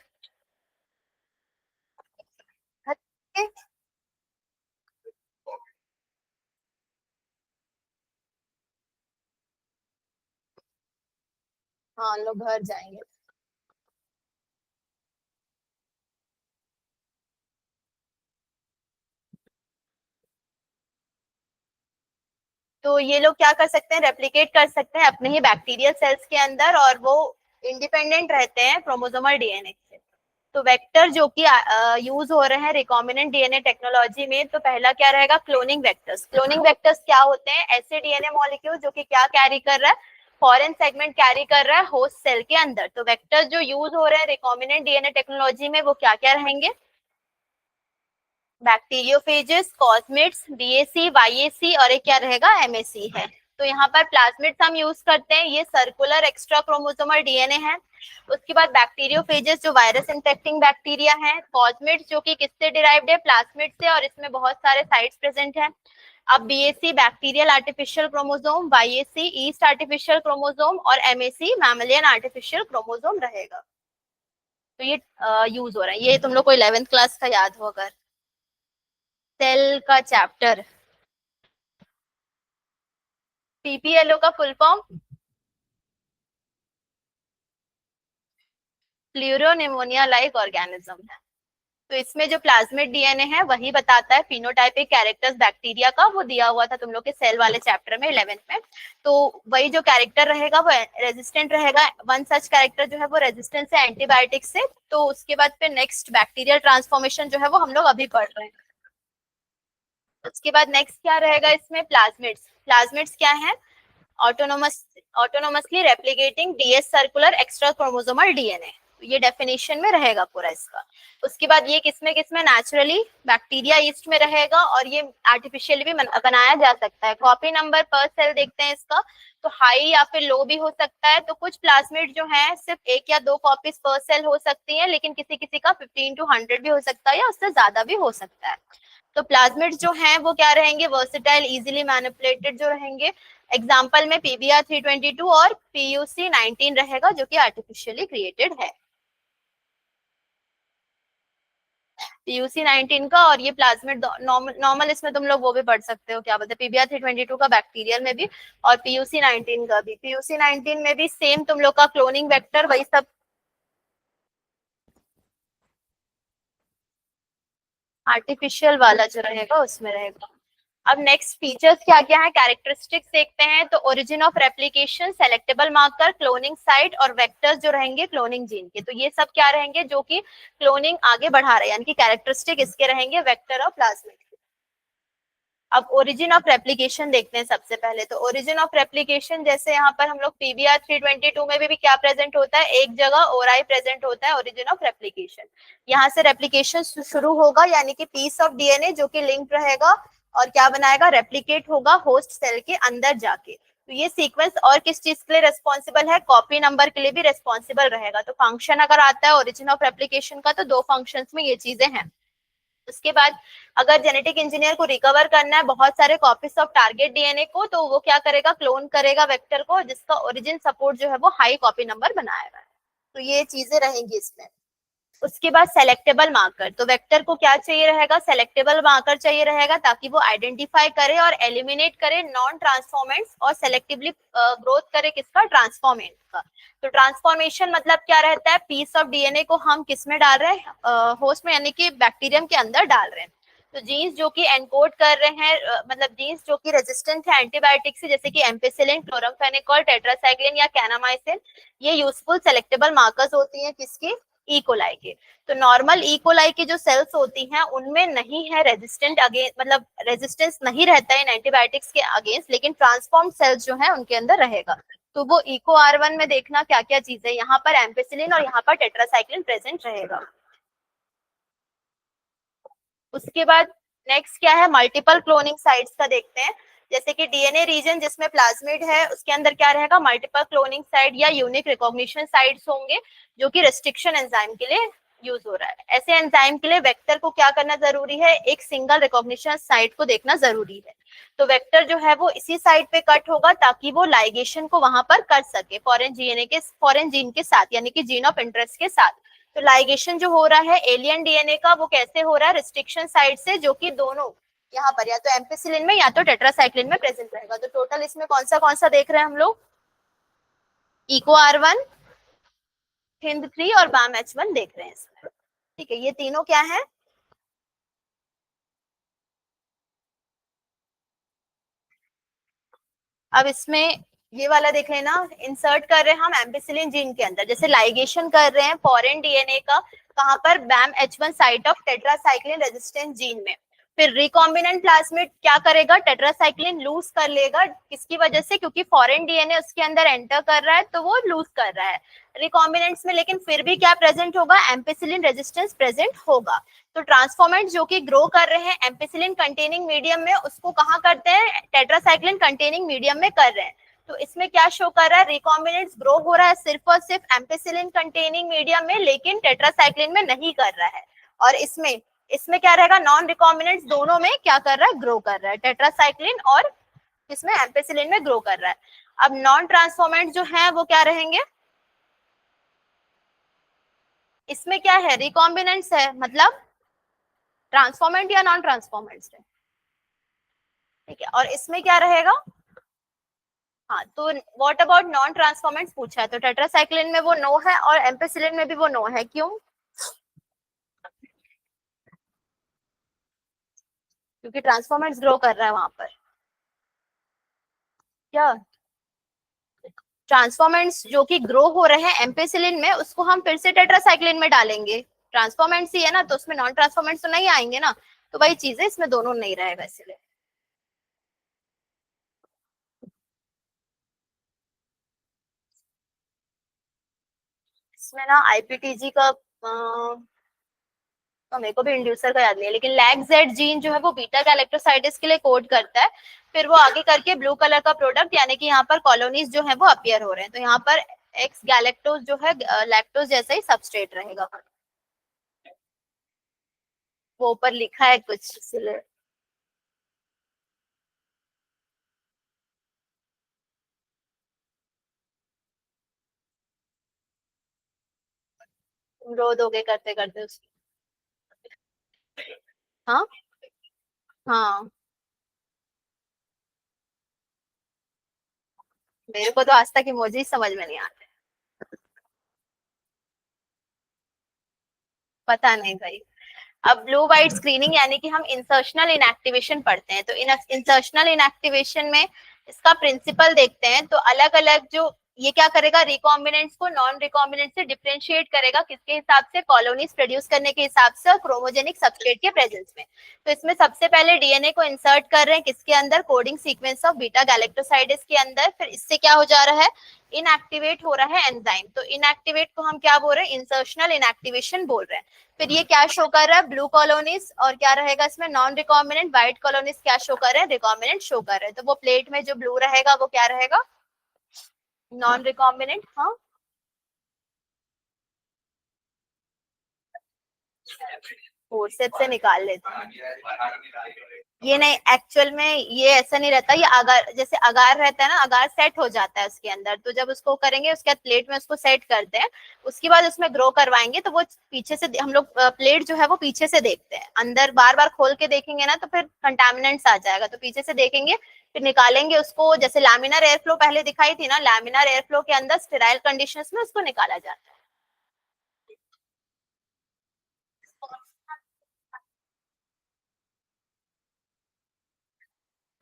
हाँ लोग भर जाएंगे। तो ये लोग क्या कर सकते हैं, रेप्लिकेट कर सकते हैं अपने ही बैक्टीरियल सेल्स के अंदर, और वो इंडिपेंडेंट रहते हैं क्रोमोसोमल डीएनए से। तो वेक्टर जो कि यूज हो रहे हैं रिकॉम्बिनेंट डीएनए टेक्नोलॉजी में, तो पहला क्या रहेगा, क्लोनिंग वेक्टर्स। क्लोनिंग वेक्टर्स क्या होते हैं, ऐसे डीएनए मॉलिक्यूल जो कि क्या कैरी कर रहा है, फॉरेन सेगमेंट कैरी कर रहा है होस्ट सेल के अंदर। तो वेक्टर जो यूज हो रहे हैं रिकॉम्बिनेंट डीएनए टेक्नोलॉजी में वो क्या क्या रहेंगे, बैक्टीरियोफेजेस, कॉस्मिड्स, बीएसी, वाईएसी, और एक क्या रहेगा, एमएसी है। तो यहाँ पर प्लाज्मिड्स हम यूज करते हैं, ये सर्कुलर एक्स्ट्रा क्रोमोसोमल डीएनए है। उसके बाद बैक्टीरियोफेजेस जो वायरस इन्फेक्टिंग बैक्टीरिया है, कॉस्मिड्स जो कि किससे डिराइव्ड है, प्लाज्मिड से, और इसमें बहुत सारे साइट्स प्रेजेंट हैं। अब BAC bacterial artificial chromosome, YAC yeast artificial chromosome, और एमएसी मैमलियन आर्टिफिशियल क्रोमोसोम रहेगा। तो ये यूज हो रहा है, ये तुम लोग को 11th क्लास का याद हो अगर। सेल का चैप्टर। पीपीएलओ का full form pleuropneumonia like organism है। तो इसमें जो प्लाज्मिड डीएनए है वही बताता है फिनोटाइपिक कैरेक्टर्स बैक्टीरिया का, वो दिया हुआ था तुम लोग के सेल वाले चैप्टर में 11th में। तो वही जो कैरेक्टर रहेगा वो रेजिस्टेंट रहेगा, वन सच कैरेक्टर जो है वो रेजिस्टेंस है एंटीबायोटिक से। तो उसके बाद फिर नेक्स्ट बैक्टीरियल ट्रांसफॉर्मेशन जो है वो हम लोग अभी पढ़ रहे हैं। उसके बाद नेक्स्ट क्या रहेगा इसमें, प्लाज्मिड्स। प्लाज्मिड्स क्या है, autonomously replicating DS circular extra chromosomal DNA, ये डेफिनेशन में रहेगा पूरा इसका। उसके बाद ये किसमें नेचुरली बैक्टीरिया ईस्ट में रहेगा, और ये आर्टिफिशियली भी बनाया जा सकता है। कॉपी नंबर पर सेल देखते हैं इसका, तो हाई या फिर लो भी हो सकता है। तो कुछ प्लाज्मिड जो है सिर्फ 1 या 2 कॉपीज पर सेल हो सकती है, लेकिन किसी किसी का 15 to 100 भी हो सकता है, या उससे ज्यादा भी हो सकता है। तो प्लाज्मिड जो है वो क्या रहेंगे, वर्सेटाइल, इजीली मैनिपुलेटेड जो रहेंगे। एग्जाम्पल में पीबीआर 322 और पीयूसी 19 रहेगा, जो कि आर्टिफिशियली क्रिएटेड है। पीयूसी 19 का और ये प्लाज्मिड नॉर्मल इसमें तुम लोग वो भी पढ़ सकते हो, क्या बोलते हैं, पीबीआर 322 का बैक्टीरियल में भी, और पीयूसी 19 का भी। पीयूसी 19 में भी सेम तुम लोग का क्लोनिंग वेक्टर वही सब आर्टिफिशियल वाला जो रहेगा उसमें रहेगा। अब नेक्स्ट फीचर्स क्या क्या है, कैरेक्टरिस्टिक्स देखते हैं। तो origin of replication, selectable marker, cloning site और वेक्टर्स जो रहेंगे क्लोनिंग जीन के, तो ये सब क्या रहेंगे जो कि क्लोनिंग आगे बढ़ा रहे हैं, यानी कि कैरेक्टरिस्टिक इसके रहेंगे वेक्टर और प्लाज्मिड। अब ओरिजिन ऑफ रेप्लिकेशन देखते हैं सबसे पहले। तो ओरिजिन ऑफ रेप्लिकेशन, जैसे यहाँ पर हम लोग पीबीआर 322 में भी क्या प्रेजेंट होता है, एक जगह ओराई प्रेजेंट होता है, ओरिजिन ऑफ रेप्लिकेशन। यहाँ से रेप्लिकेशन शुरू होगा, यानी कि पीस ऑफ डीएनए जो कि लिंक रहेगा और क्या बनाएगा, रेप्लिकेट होगा होस्ट सेल के अंदर जाके। तो ये सीक्वेंस और किस चीज के लिए रेस्पॉन्सिबल है, कॉपी नंबर के लिए भी रेस्पॉन्सिबल रहेगा। तो फंक्शन अगर आता है ओरिजिन ऑफ रेप्लिकेशन का, तो 2 फंक्शंस में ये चीजें हैं। उसके बाद अगर जेनेटिक इंजीनियर को रिकवर करना है बहुत सारे कॉपीज ऑफ टारगेट डीएनए को, तो वो क्या करेगा, क्लोन करेगा वेक्टर को, जिसका ओरिजिन सपोर्ट जो है वो हाई कॉपी नंबर बनाएगा। तो ये चीजें रहेंगी इसमें। उसके बाद सेलेक्टेबल मार्कर, तो वेक्टर को क्या चाहिए रहेगा, सेलेक्टेबल मार्कर चाहिए रहेगा, ताकि वो आइडेंटिफाई करे और एलिमिनेट करे नॉन ट्रांसफॉर्मेंट्स, और सेलेक्टिवली ग्रोथ करे किसका, ट्रांसफॉर्मेंट का। तो ट्रांसफॉर्मेशन मतलब क्या रहता है, पीस ऑफ डीएनए को हम किस में डाल रहे हैं, होस्ट में, यानी कि बैक्टीरियम के अंदर डाल रहे हैं। तो जीन्स जो कि एनकोड कर रहे हैं, मतलब जीन्स जो कि रेजिस्टेंट है एंटीबायोटिक से, जैसे कि एम्पिसिलिन, क्लोरामफेनिकोल, टेट्रासाइक्लिन या कैनामाइसिन, ये यूजफुल सेलेक्टेबल मार्कर्स होती हैं किसकी, ई कोलाई के। तो नॉर्मल ई कोलाई की जो सेल्स होती हैं उनमें नहीं है रेजिस्टेंट अगेंस्ट, मतलब रेजिस्टेंस नहीं रहता है इन एंटीबायोटिक्स के अगेंस्ट, लेकिन ट्रांसफॉर्म सेल्स जो है उनके अंदर रहेगा। तो वो इको R1 में देखना क्या क्या चीज है, यहाँ पर एम्पिसिलिन और यहाँ पर टेट्रासाइक्लिन प्रेजेंट रहेगा। उसके बाद नेक्स्ट क्या है, मल्टीपल क्लोनिंग साइट्स का देखते हैं। जैसे कि डीएनए रीजन जिसमें प्लाज्मिड है उसके अंदर क्या रहेगा, मल्टीपल क्लोनिंग साइट या यूनिक रिकॉग्निशन साइट्स होंगे, जो कि रेस्ट्रिक्शन एंजाइम के लिए यूज हो रहा है। ऐसे एंजाइम के लिए वेक्टर को क्या करना जरूरी है, एक सिंगल रिकॉग्निशन साइट को देखना जरूरी है। तो वेक्टर जो है वो इसी साइट पे कट होगा, ताकि वो लाइगेशन को वहां पर कर सके फॉरेन जीन के साथ, यानी कि जीन ऑफ इंटरेस्ट के साथ। तो लाइगेशन जो हो रहा है एलियन डीएनए का, वो कैसे हो रहा है, रिस्ट्रिक्शन साइट से, जो कि दोनों यहाँ पर या तो एम्पिसिलिन में या तो टेट्रासाइक्लिन में प्रेजेंट रहेगा। तो टोटल इसमें कौन सा देख रहे हैं हम लोग, इको R1, HIND3 और BAM H1 देख रहे हैं इसमें। ठीक है, ये तीनों क्या है, अब इसमें ये वाला देख लेना, इंसर्ट कर रहे हैं हम एम्पिसिलिन जीन के अंदर, जैसे लाइगेशन कर रहे हैं फॉरेन डीएनए का, कहां पर, BAM H1 site of tetracycline resistance gene में। फिर रिकॉम्बिनेंट प्लाज्मिड क्या करेगा, टेट्रासाइक्लिन लूज कर लेगा, किसकी वजह से, क्योंकि फॉरेन डीएनए उसके अंदर एंटर कर रहा है तो वो लूज कर रहा है रिकॉम्बिनेंट्स में, लेकिन फिर भी क्या प्रेजेंट होगा, एम्पिसिलिन रेजिस्टेंस प्रेजेंट होगा। तो ट्रांसफॉर्मेंट जो कि ग्रो कर रहे हैं एम्पिसिलिन कंटेनिंग मीडियम में, उसको कहाँ करते हैं, टेट्रासाइक्लिन कंटेनिंग मीडियम में कर रहे हैं। तो इसमें क्या शो कर रहा है, रिकॉम्बिनेंट्स ग्रो हो रहा है सिर्फ और सिर्फ एम्पिसिलिन कंटेनिंग मीडियम में, लेकिन टेट्रासाइक्लिन में नहीं कर रहा है। और इसमें इसमें क्या रहेगा, नॉन रिकॉम्बिनेंट्स दोनों में क्या कर रहा है, ग्रो कर रहा है, टेट्रासाइक्लिन और इसमें एम्पिसिलिन में ग्रो कर रहा है। अब नॉन ट्रांसफॉर्मेंट जो है वो क्या रहेंगे, इसमें क्या है, रिकॉम्बिनेंट्स है, मतलब ट्रांसफॉर्मेंट या नॉन ट्रांसफॉर्मेंट्स है, ठीक है। और इसमें क्या रहेगा, हाँ, तो व्हाट अबाउट नॉन ट्रांसफॉर्मेंट्स पूछा है, तो टेट्रासाइक्लिन में वो नो है और एम्पिसिलिन में भी वो नो है, क्यों? क्योंकि ट्रांसफॉर्मेंट्स ग्रो कर रहा है वहां पर। क्या ट्रांसफॉर्मेंट्स जो कि ग्रो हो रहे हैं एम्पिसिलिन में, उसको हम फिर से टेट्रासाइक्लिन में डालेंगे, ट्रांसफॉर्मेंट्स ही है ना, तो उसमें नॉन ट्रांसफॉर्मेंट्स तो नहीं आएंगे ना, तो वही चीज है, इसमें दोनों नहीं रहेगा इसलिए। इसमें ना आईपीटीजी का तो मेरे को भी इंड्यूसर का याद नहीं है, लेकिन लैग जेड जीन जो है वो बीटा गैलेक्टोसाइडिस के लिए कोड करता है, फिर वो आगे करके ब्लू कलर का प्रोडक्ट, यानी कि यहाँ पर कॉलोनीज जो है वो अपीयर हो रहे हैं, तो यहाँ पर एक्स गैलेक्टोज जो है लैक्टोज जैसा ही सबस्ट्रेट रहेगा, वो ऊपर लिखा है कुछ इसलिए। तुम रो दोगे करते करते उसकी। हाँ हाँ, मेरे को तो आज तक इमोजी समझ में नहीं आते, पता नहीं भाई। अब ब्लू वाइट स्क्रीनिंग यानी कि हम इंसर्शनल इनएक्टिवेशन पढ़ते हैं, तो इंसर्शनल इनएक्टिवेशन में इसका प्रिंसिपल देखते हैं, तो अलग अलग जो ये क्या करेगा, रिकॉम्बिनेंट्स को नॉन रिकॉम्बिनेंट से डिफरेंशिएट करेगा, किसके हिसाब से, कॉलोनीज प्रोड्यूस करने के हिसाब से और क्रोमोजेनिक सबस्ट्रेट के प्रेजेंस में। तो इसमें सबसे पहले डीएनए को इंसर्ट कर रहे हैं किसके अंदर, कोडिंग सीक्वेंस ऑफ बीटा गैलेक्टोसाइडिस के अंदर, फिर इससे क्या हो जा रहा है, इनएक्टिवेट हो रहा है एंजाइम, तो इनएक्टिवेट को हम क्या बोल रहे हैं, इंसर्शनल इनएक्टिवेशन बोल रहे हैं। फिर ये क्या शो कर रहा है, ब्लू कॉलोनीज, और क्या रहेगा इसमें, नॉन रिकॉम्बिनेंट, व्हाइट कॉलोनीज क्या शो कर रहे हैं, रिकॉम्बिनेंट शो कर रहे हैं, तो वो प्लेट में जो ब्लू रहेगा वो क्या रहेगा, नॉन रिकॉम्बिनेंट। हाँ, फोर्सेप से निकाल लेते हैं, ये नहीं, एक्चुअल में ये ऐसा नहीं रहता, ये अगार, जैसे अगार रहता है ना, अगार सेट हो जाता है उसके अंदर, तो जब उसको करेंगे उसके बाद प्लेट में उसको सेट करते हैं, उसके बाद उसमें ग्रो करवाएंगे, तो वो पीछे से हम लोग प्लेट जो है वो पीछे से देखते हैं, अंदर बार बार खोल के देखेंगे ना तो फिर कंटामिनेंट्स आ जाएगा, तो पीछे से देखेंगे, फिर निकालेंगे उसको, जैसे लैमिनार एयर फ्लो पहले दिखाई थी ना, लैमिनार एयर फ्लो के अंदर स्टेराइल कंडीशंस में उसको निकाला जाता है।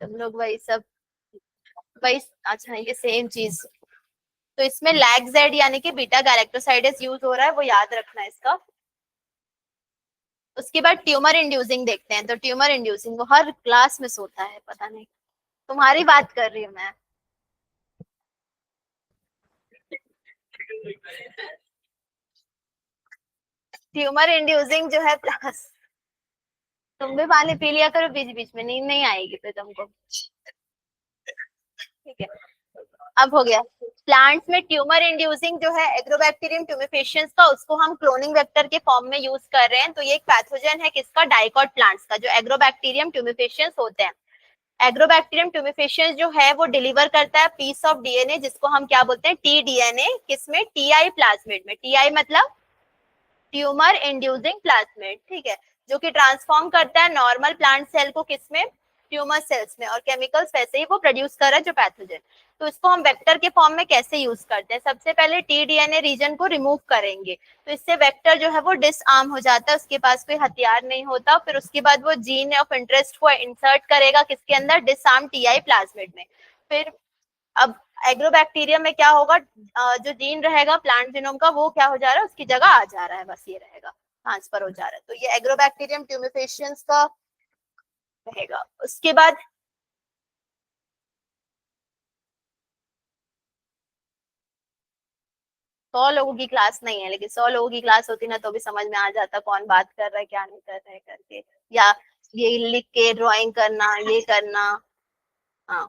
तुम लोग वही सब, वही, अच्छा ये सेम चीज, तो इसमें लैग जेड यानी कि बीटा गैलेक्टोसाइडिस यूज हो रहा है, वो याद रखना है इसका। उसके बाद ट्यूमर इंड्यूसिंग देखते हैं, तो ट्यूमर इंड्यूसिंग वो हर क्लास में सोता है, पता नहीं, तुम्हारी बात कर रही हूँ मैं। ट्यूमर इंड्यूसिंग जो है प्लस, तुम भी पानी पी लिया करो बीच बीच में, नींद नहीं आएगी फिर तुमको। ठीक है, अब हो गया। प्लांट्स में ट्यूमर इंड्यूसिंग जो है एग्रोबैक्टीरियम ट्यूमिफेशियंस का, उसको हम क्लोनिंग वेक्टर के फॉर्म में यूज कर रहे हैं, तो ये एक पैथोजन है किसका, डाइकॉट प्लांट्स का, जो एग्रोबैक्टीरियम ट्यूमिफेशियंस होते हैं। एग्रोबैक्टीरियम ट्यूमिफेशियंस जो है वो डिलीवर करता है पीस ऑफ डीएनए, जिसको हम क्या बोलते हैं, टी डीएनए, किसमें, टीआई प्लाज्मिड में, टीआई मतलब ट्यूमर इंड्यूसिंग प्लाज्मिड, ठीक है, जो कि ट्रांसफॉर्म करता है नॉर्मल प्लांट सेल को किसमें, ट्यूमर सेल्स में, और केमिकल्स वैसे ही वो प्रोड्यूस कर रहा है जो पैथोजन। तो इसको हम वेक्टर के फॉर्म में कैसे यूज करते हैं, सबसे पहले टी डीएनए रीजन को रिमूव करेंगे, तो इससे वेक्टर जो है वो डिसआर्म हो जाता है, उसके पास कोई हथियार नहीं होता, फिर उसके बाद वो जीन ऑफ इंटरेस्ट को इंसर्ट करेगा किसके अंदर, डिसआर्म टीआई प्लाज्मिड में। फिर अब एग्रोबैक्टीरियम में क्या होगा, जो जीन रहेगा प्लांट जीनोम का वो क्या हो जा रहा है, उसकी जगह आ जा रहा है, बस ये रहेगा, ट्रांसफर हो जा रहा है, तो ये एग्रोबैक्टीरियम ट्यूमिफेशियंस का रहेगा। उसके बाद 100 लोगों की क्लास नहीं है, लेकिन 100 लोगों की क्लास होती ना तो भी समझ में आ जाता कौन बात कर रहा है क्या नहीं कर रहा है करके, या ये लिख के ड्राइंग करना, ये करना। हाँ,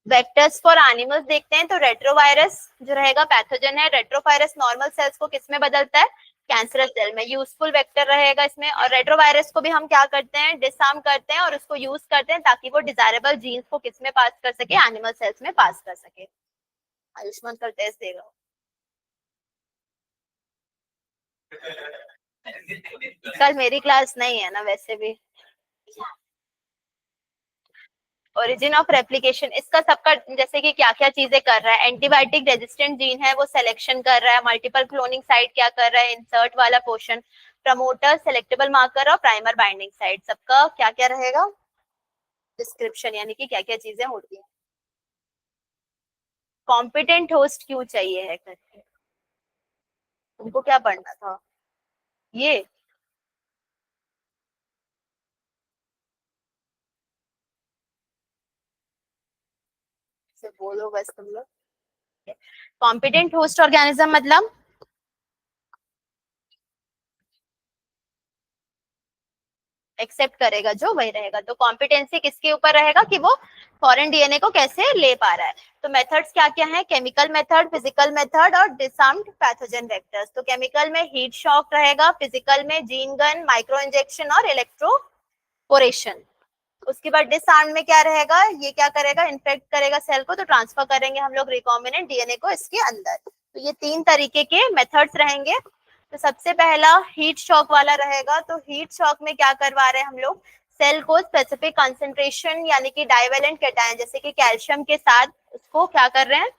वेक्टर्स फॉर एनिमल्स देखते हैं, तो रेट्रोवायरस जो रहेगा पैथोजन है, रेट्रोवायरस नॉर्मल सेल्स को किस में बदलता है, कैंसरस सेल में, यूजफुल वेक्टर रहेगा इसमें, और रेट्रोवायरस को भी हम क्या करते हैं, डिसआर्म करते हैं और उसको यूज करते हैं ताकि वो डिजायरेबल जीन्स को किस में पास कर सके, एनिमल सेल्स में पास कर सके। आयुष्मान कल टेस्ट देगा, कल मेरी क्लास नहीं है ना वैसे भी। ओरिजिन ऑफ रेप्लिकेशन, इसका सबका जैसे कि क्या क्या चीजें कर रहा है, एंटीबायोटिक रेजिस्टेंट जीन है वो सिलेक्शन कर रहा है, मल्टीपल क्लोनिंग साइट क्या कर रहा है, इंसर्ट वाला पोर्शन, प्रमोटर, सेलेक्टेबल मार्कर और प्राइमर बाइंडिंग साइट, सबका क्या क्या रहेगा डिस्क्रिप्शन, यानी कि क्या क्या चीजें होती है। कॉम्पिटेंट होस्ट क्यों चाहिए है करके, तुमको क्या पढ़ना था ये, से बोलो बस तुम लोग। कॉम्पिटेंट होस्ट ऑर्गेनिज्म मतलब एक्सेप्ट करेगा जो वही रहेगा, तो कॉम्पिटेंसी किसके ऊपर रहेगा कि वो फॉरेन डीएनए को कैसे ले पा रहा है। तो मेथड्स क्या क्या है, केमिकल मेथड, फिजिकल मेथड और डिसआर्म्ड पैथोजन वेक्टर्स। तो केमिकल में हीट शॉक रहेगा, फिजिकल में जीन गन, माइक्रो इंजेक्शन और इलेक्ट्रोपोरेशन। उसके बाद डिसआर्म में क्या रहेगा, ये क्या करेगा, इन्फेक्ट करेगा सेल को, तो ट्रांसफर करेंगे हम लोग रिकॉम्बिनेंट डीएनए को इसके अंदर। तो ये 3 तरीके के मेथड्स रहेंगे। तो सबसे पहला हीट शॉक वाला रहेगा, तो हीट शॉक में क्या करवा रहे हैं हम लोग, सेल को स्पेसिफिक कंसंट्रेशन यानी कि डाइवेलेंट कैटायन जैसे कि कैल्शियम के साथ उसको क्या कर रहे हैं,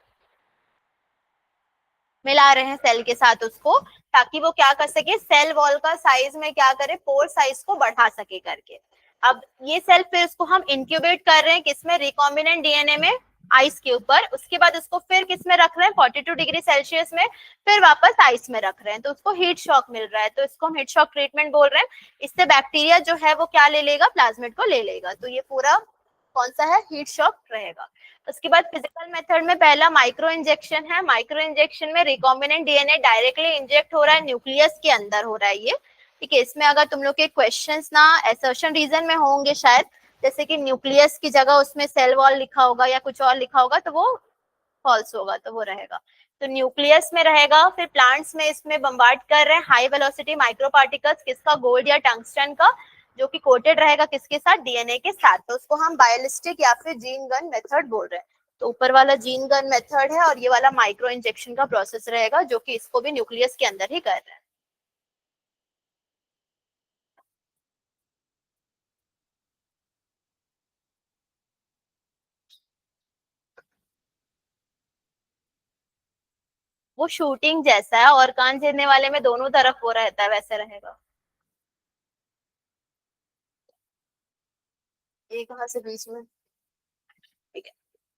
मिला रहे हैं सेल के साथ उसको, ताकि वो क्या कर सके, सेल वॉल का साइज में क्या करे, पोर साइज को बढ़ा सके करके। अब ये सेल फिर उसको हम इंक्यूबेट कर रहे हैं किसमें, रिकॉम्बिनेंट डीएनए में, आइस के ऊपर। उसके बाद उसको फिर किसमें रख रहे हैं, 42 डिग्री सेल्सियस में, फिर वापस आइस में रख रहे हैं, तो उसको हीट शॉक मिल रहा है, तो इसको हम हीट शॉक ट्रीटमेंट बोल रहे हैं। इससे बैक्टीरिया जो है वो क्या ले लेगा, प्लाज्मिड को ले लेगा। तो ये पूरा कौन सा है, हीट शॉक रहेगा। उसके बाद फिजिकल मेथड में पहला माइक्रो इंजेक्शन है। माइक्रो इंजेक्शन में रिकॉम्बिनेंट डीएनए डायरेक्टली इंजेक्ट हो रहा है, न्यूक्लियस के अंदर हो रहा है ये, ठीक है। इसमें अगर तुम लोग के क्वेश्चंस ना असर्शन रीजन में होंगे शायद, जैसे कि न्यूक्लियस की जगह उसमें सेल वॉल लिखा होगा या कुछ और लिखा होगा, तो वो फॉल्स होगा, तो वो रहेगा। तो न्यूक्लियस में रहेगा। फिर प्लांट्स में इसमें बम्बार्ड कर रहे हैं हाई वेलोसिटी माइक्रो पार्टिकल्स, किसका, गोल्ड या टंगस्टन का, जो कि कोटेड रहेगा किसके साथ, डीएनए के साथ। तो उसको हम बायोलिस्टिक या फिर जीन गन मेथड बोल रहे हैं। तो ऊपर वाला जीन गन मेथड है और ये वाला माइक्रो इंजेक्शन का प्रोसेस रहेगा, जो कि इसको भी न्यूक्लियस के अंदर ही कर रहे हैं। वो शूटिंग जैसा है, और कान झेलने वाले में दोनों तरफ वो रहता है, वैसे रहेगा। एक कहाँ से बीच में, ठीक है।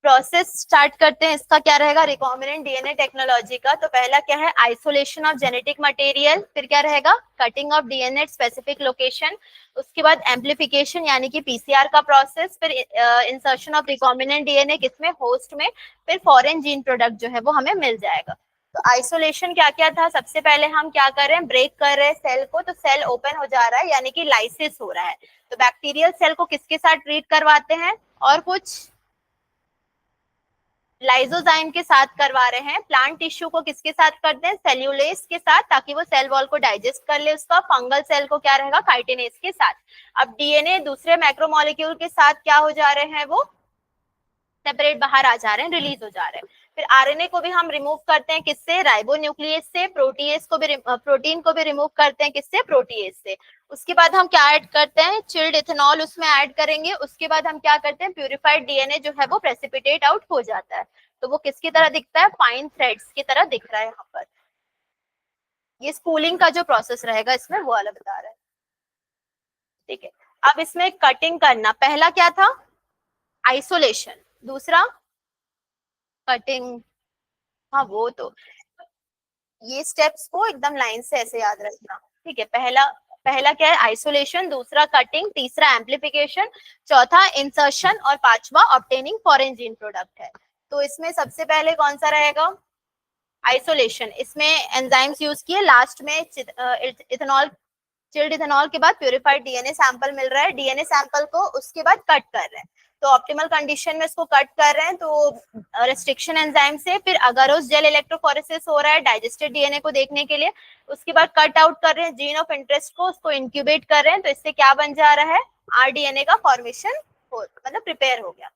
प्रोसेस स्टार्ट करते हैं, इसका क्या रहेगा, रिकॉम्बिनेंट डीएनए टेक्नोलॉजी का। तो पहला क्या है, आइसोलेशन ऑफ जेनेटिक मटेरियल, फिर क्या रहेगा, cutting of DNA specific location, उसके बाद एम्प्लीफिकेशन यानी कि पीसीआर का प्रोसेस, फिर इंसर्शन ऑफ रिकॉम्बिनेंट डीएनए किसमें, होस्ट में, फिर फॉरेन जीन प्रोडक्ट जो है वो हमें मिल जाएगा। तो आइसोलेशन क्या क्या था, सबसे पहले हम क्या कर रहे हैं, ब्रेक कर रहे हैं सेल को, तो सेल ओपन हो जा रहा है यानी कि लाइसिस हो रहा है। तो बैक्टीरियल सेल को किसके साथ ट्रीट करवाते हैं, और कुछ लाइजोजाइम के साथ करवा रहे हैं। प्लांट टिश्यू को किसके साथ करते हैं, सेल्यूलेस के साथ, ताकि वो सेल वॉल को डाइजेस्ट कर ले उसका। फंगल सेल को क्या रहेगा, काइटिनेस के साथ। अब डीएनए दूसरे मैक्रोमोलिक्यूल के साथ क्या हो जा रहे हैं, वो सेपरेट बाहर आ जा रहे हैं, रिलीज हो जा रहे हैं। फिर आरएनए को भी हम रिमूव करते हैं किससे, राइबोन्यूक्लियस से। प्रोटीएस को भी, प्रोटीन को भी रिमूव करते हैं किससे, प्रोटीएस से। उसके बाद हम क्या ऐड करते हैं, चिल्ड इथेनॉल उसमें ऐड करेंगे। उसके बाद हम क्या करते हैं, प्यूरिफाइड डीएनए जो है वो प्रेसिपिटेट आउट हो जाता है, तो वो किसकी तरह दिखता है, फाइन थ्रेड्स की तरह दिख रहा है यहाँ पर। ये स्कूलिंग का जो प्रोसेस रहेगा इसमें वो वाला बता रहा है, ठीक है। अब इसमें कटिंग करना, पहला क्या था, आइसोलेशन, दूसरा कटिंग। हाँ वो तो, ये स्टेप्स को एकदम लाइन से ऐसे याद रखना, ठीक है। पहला पहला क्या है, आइसोलेशन, दूसरा कटिंग, तीसरा एम्प्लीफिकेशन, चौथा इंसर्शन और पांचवा ऑब्टेनिंग फॉरेन जीन प्रोडक्ट है। तो इसमें सबसे पहले कौन सा रहेगा, आइसोलेशन। इसमें एंजाइम्स यूज किए, लास्ट में इथेनॉल, चिल्ड इथेनॉल के बाद प्यूरिफाइड डीएनए सैंपल मिल रहा है, डीएनए सैंपल को उसके बाद कट कर रहे हैं। तो ऑप्टिमल कंडीशन में इसको कट कर रहे हैं, तो रेस्ट्रिक्शन एंजाइम से। फिर अगरोस जेल इलेक्ट्रोफोरेसिस हो रहा है डाइजेस्टेड डीएनए को देखने के लिए। उसके बाद कट आउट कर रहे हैं जीन ऑफ इंटरेस्ट को, उसको इंक्यूबेट कर रहे हैं, तो इससे क्या बन जा रहा है, आरडीएनए का फॉर्मेशन हो, मतलब प्रिपेयर हो गया।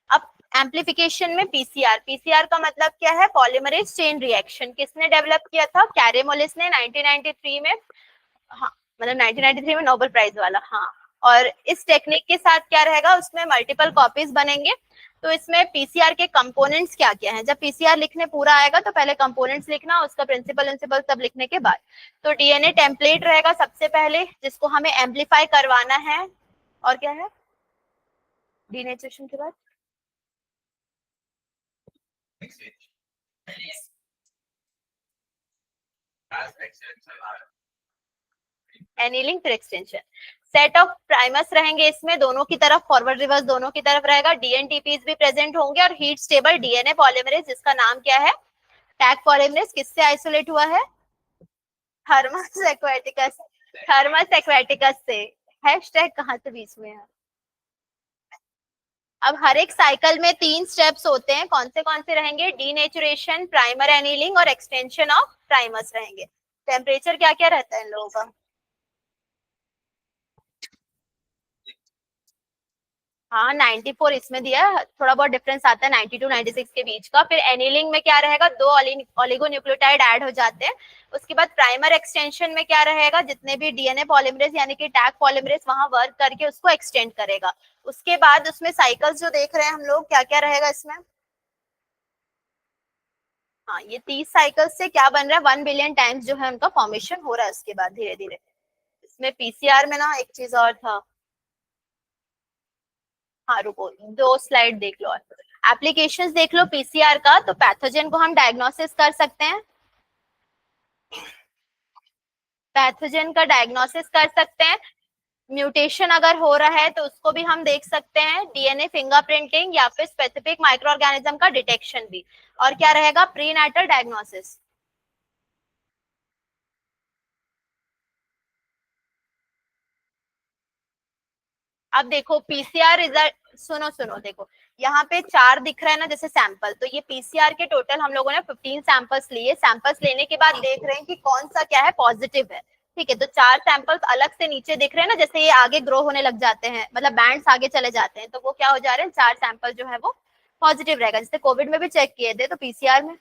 अब एम्प्लीफिकेशन में पीसीआर, पीसीआर का मतलब क्या है, पॉलीमरेज चेन रिएक्शन। किसने डेवलप किया था, कैरेमोलिस ने 1993 में, हाँ मतलब 1993 में नोबेल प्राइज वाला, हाँ। और इस टेक्निक के साथ क्या रहेगा, उसमें मल्टीपल कॉपीज बनेंगे। तो इसमें पीसीआर के कंपोनेंट्स क्या क्या हैं, जब पीसीआर लिखने पूरा आएगा तो पहले कंपोनेंट्स लिखना, उसका प्रिंसिपल सब लिखने के बाद तो डीएनए टेम्पलेट रहेगा सबसे पहले, जिसको हमें एम्पलीफाई करवाना है। और क्या है डीनेचुरेशन के बाद, एनीलिंग फिर एक्सटेंशन। सेट ऑफ प्राइमर्स रहेंगे इसमें, दोनों की तरफ फॉरवर्ड रिवर्स दोनों की तरफ रहेगा। डीएनटीपीज भी प्रेजेंट होंगे और हीट स्टेबल डीएनए पॉलीमरेज, जिसका नाम क्या है, टैग पॉलीमरेज। किससे आइसोलेट हुआ है, थर्मस एक्वेटिकस, थर्मस एक्वेटिकस से। हैशटैग कहाँ से बीच में है। अब हर एक साइकिल में 3 स्टेप्स होते हैं, कौन से रहेंगे, डीनेचुरेशन, प्राइमर एनीलिंग और एक्सटेंशन ऑफ प्राइमर्स रहेंगे। टेम्परेचर क्या क्या रहता है इन लोगों का, हाँ 94 इसमें दिया है, थोड़ा बहुत डिफरेंस आता है 92 96 के बीच का। फिर एनीलिंग में क्या रहेगा, 2 ओलिगोन्यूक्लियोटाइड ऐड हो जाते हैं। उसके बाद प्राइमर एक्सटेंशन में क्या रहेगा, जितने भी डीएनए पॉलीमरेज यानी कि टैग पॉलीमरेज वहां वर्क करके उसको एक्सटेंड करेगा। उसके बाद उसमें साइकिल्स जो देख रहे हैं हम लोग, क्या क्या रहेगा इसमें, हाँ ये 30 साइकिल से क्या बन रहा है, 1 बिलियन टाइम्स जो है उनका फॉर्मेशन हो रहा है उसके बाद धीरे धीरे। इसमें पीसीआर में ना एक चीज और था, हाँ रुको 2 स्लाइड देख लो, एप्लीकेशंस देख लो पीसीआर का। तो पैथोजन को हम डायग्नोसिस कर सकते हैं, पैथोजन का डायग्नोसिस कर सकते हैं। म्यूटेशन अगर हो रहा है तो उसको भी हम देख सकते हैं, डीएनए फिंगरप्रिंटिंग या फिर स्पेसिफिक माइक्रो ऑर्गेनिज्म का डिटेक्शन भी। और क्या रहेगा, प्रीनेटल डायग्नोसिस। अब देखो पीसीआर रिजल्ट, सुनो सुनो देखो, यहाँ पे 4 दिख रहा है ना जैसे सैंपल, तो ये पीसीआर के टोटल हम लोगों ने 15 सैंपल्स लिए। सैंपल्स लेने के बाद देख रहे हैं कि कौन सा क्या है पॉजिटिव है, ठीक है। तो 4 सैंपल्स अलग से नीचे दिख रहे हैं ना, जैसे ये आगे ग्रो होने लग जाते हैं, मतलब बैंड्स आगे चले जाते हैं, तो वो क्या हो जा रहे हैं, 4 सैंपल जो है वो पॉजिटिव रहेगा। जैसे कोविड में भी चेक किए थे तो पीसीआर में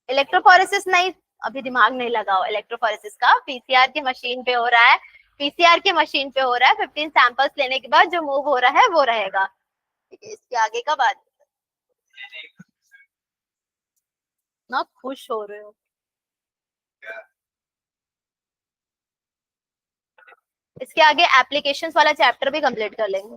इलेक्ट्रोफोरेसिस नहीं, अभी दिमाग नहीं लगाओ इलेक्ट्रोफोरेसिस का, पीसीआर की मशीन पे हो रहा है, पीसीआर की मशीन पे हो रहा है। 15 सैंपल्स लेने के बाद जो मूव हो रहा है वो रहेगा, ठीक है। इसके आगे का बात, ना खुश हो रहे हो, इसके आगे एप्लीकेशंस वाला चैप्टर भी कंप्लीट कर लेंगे।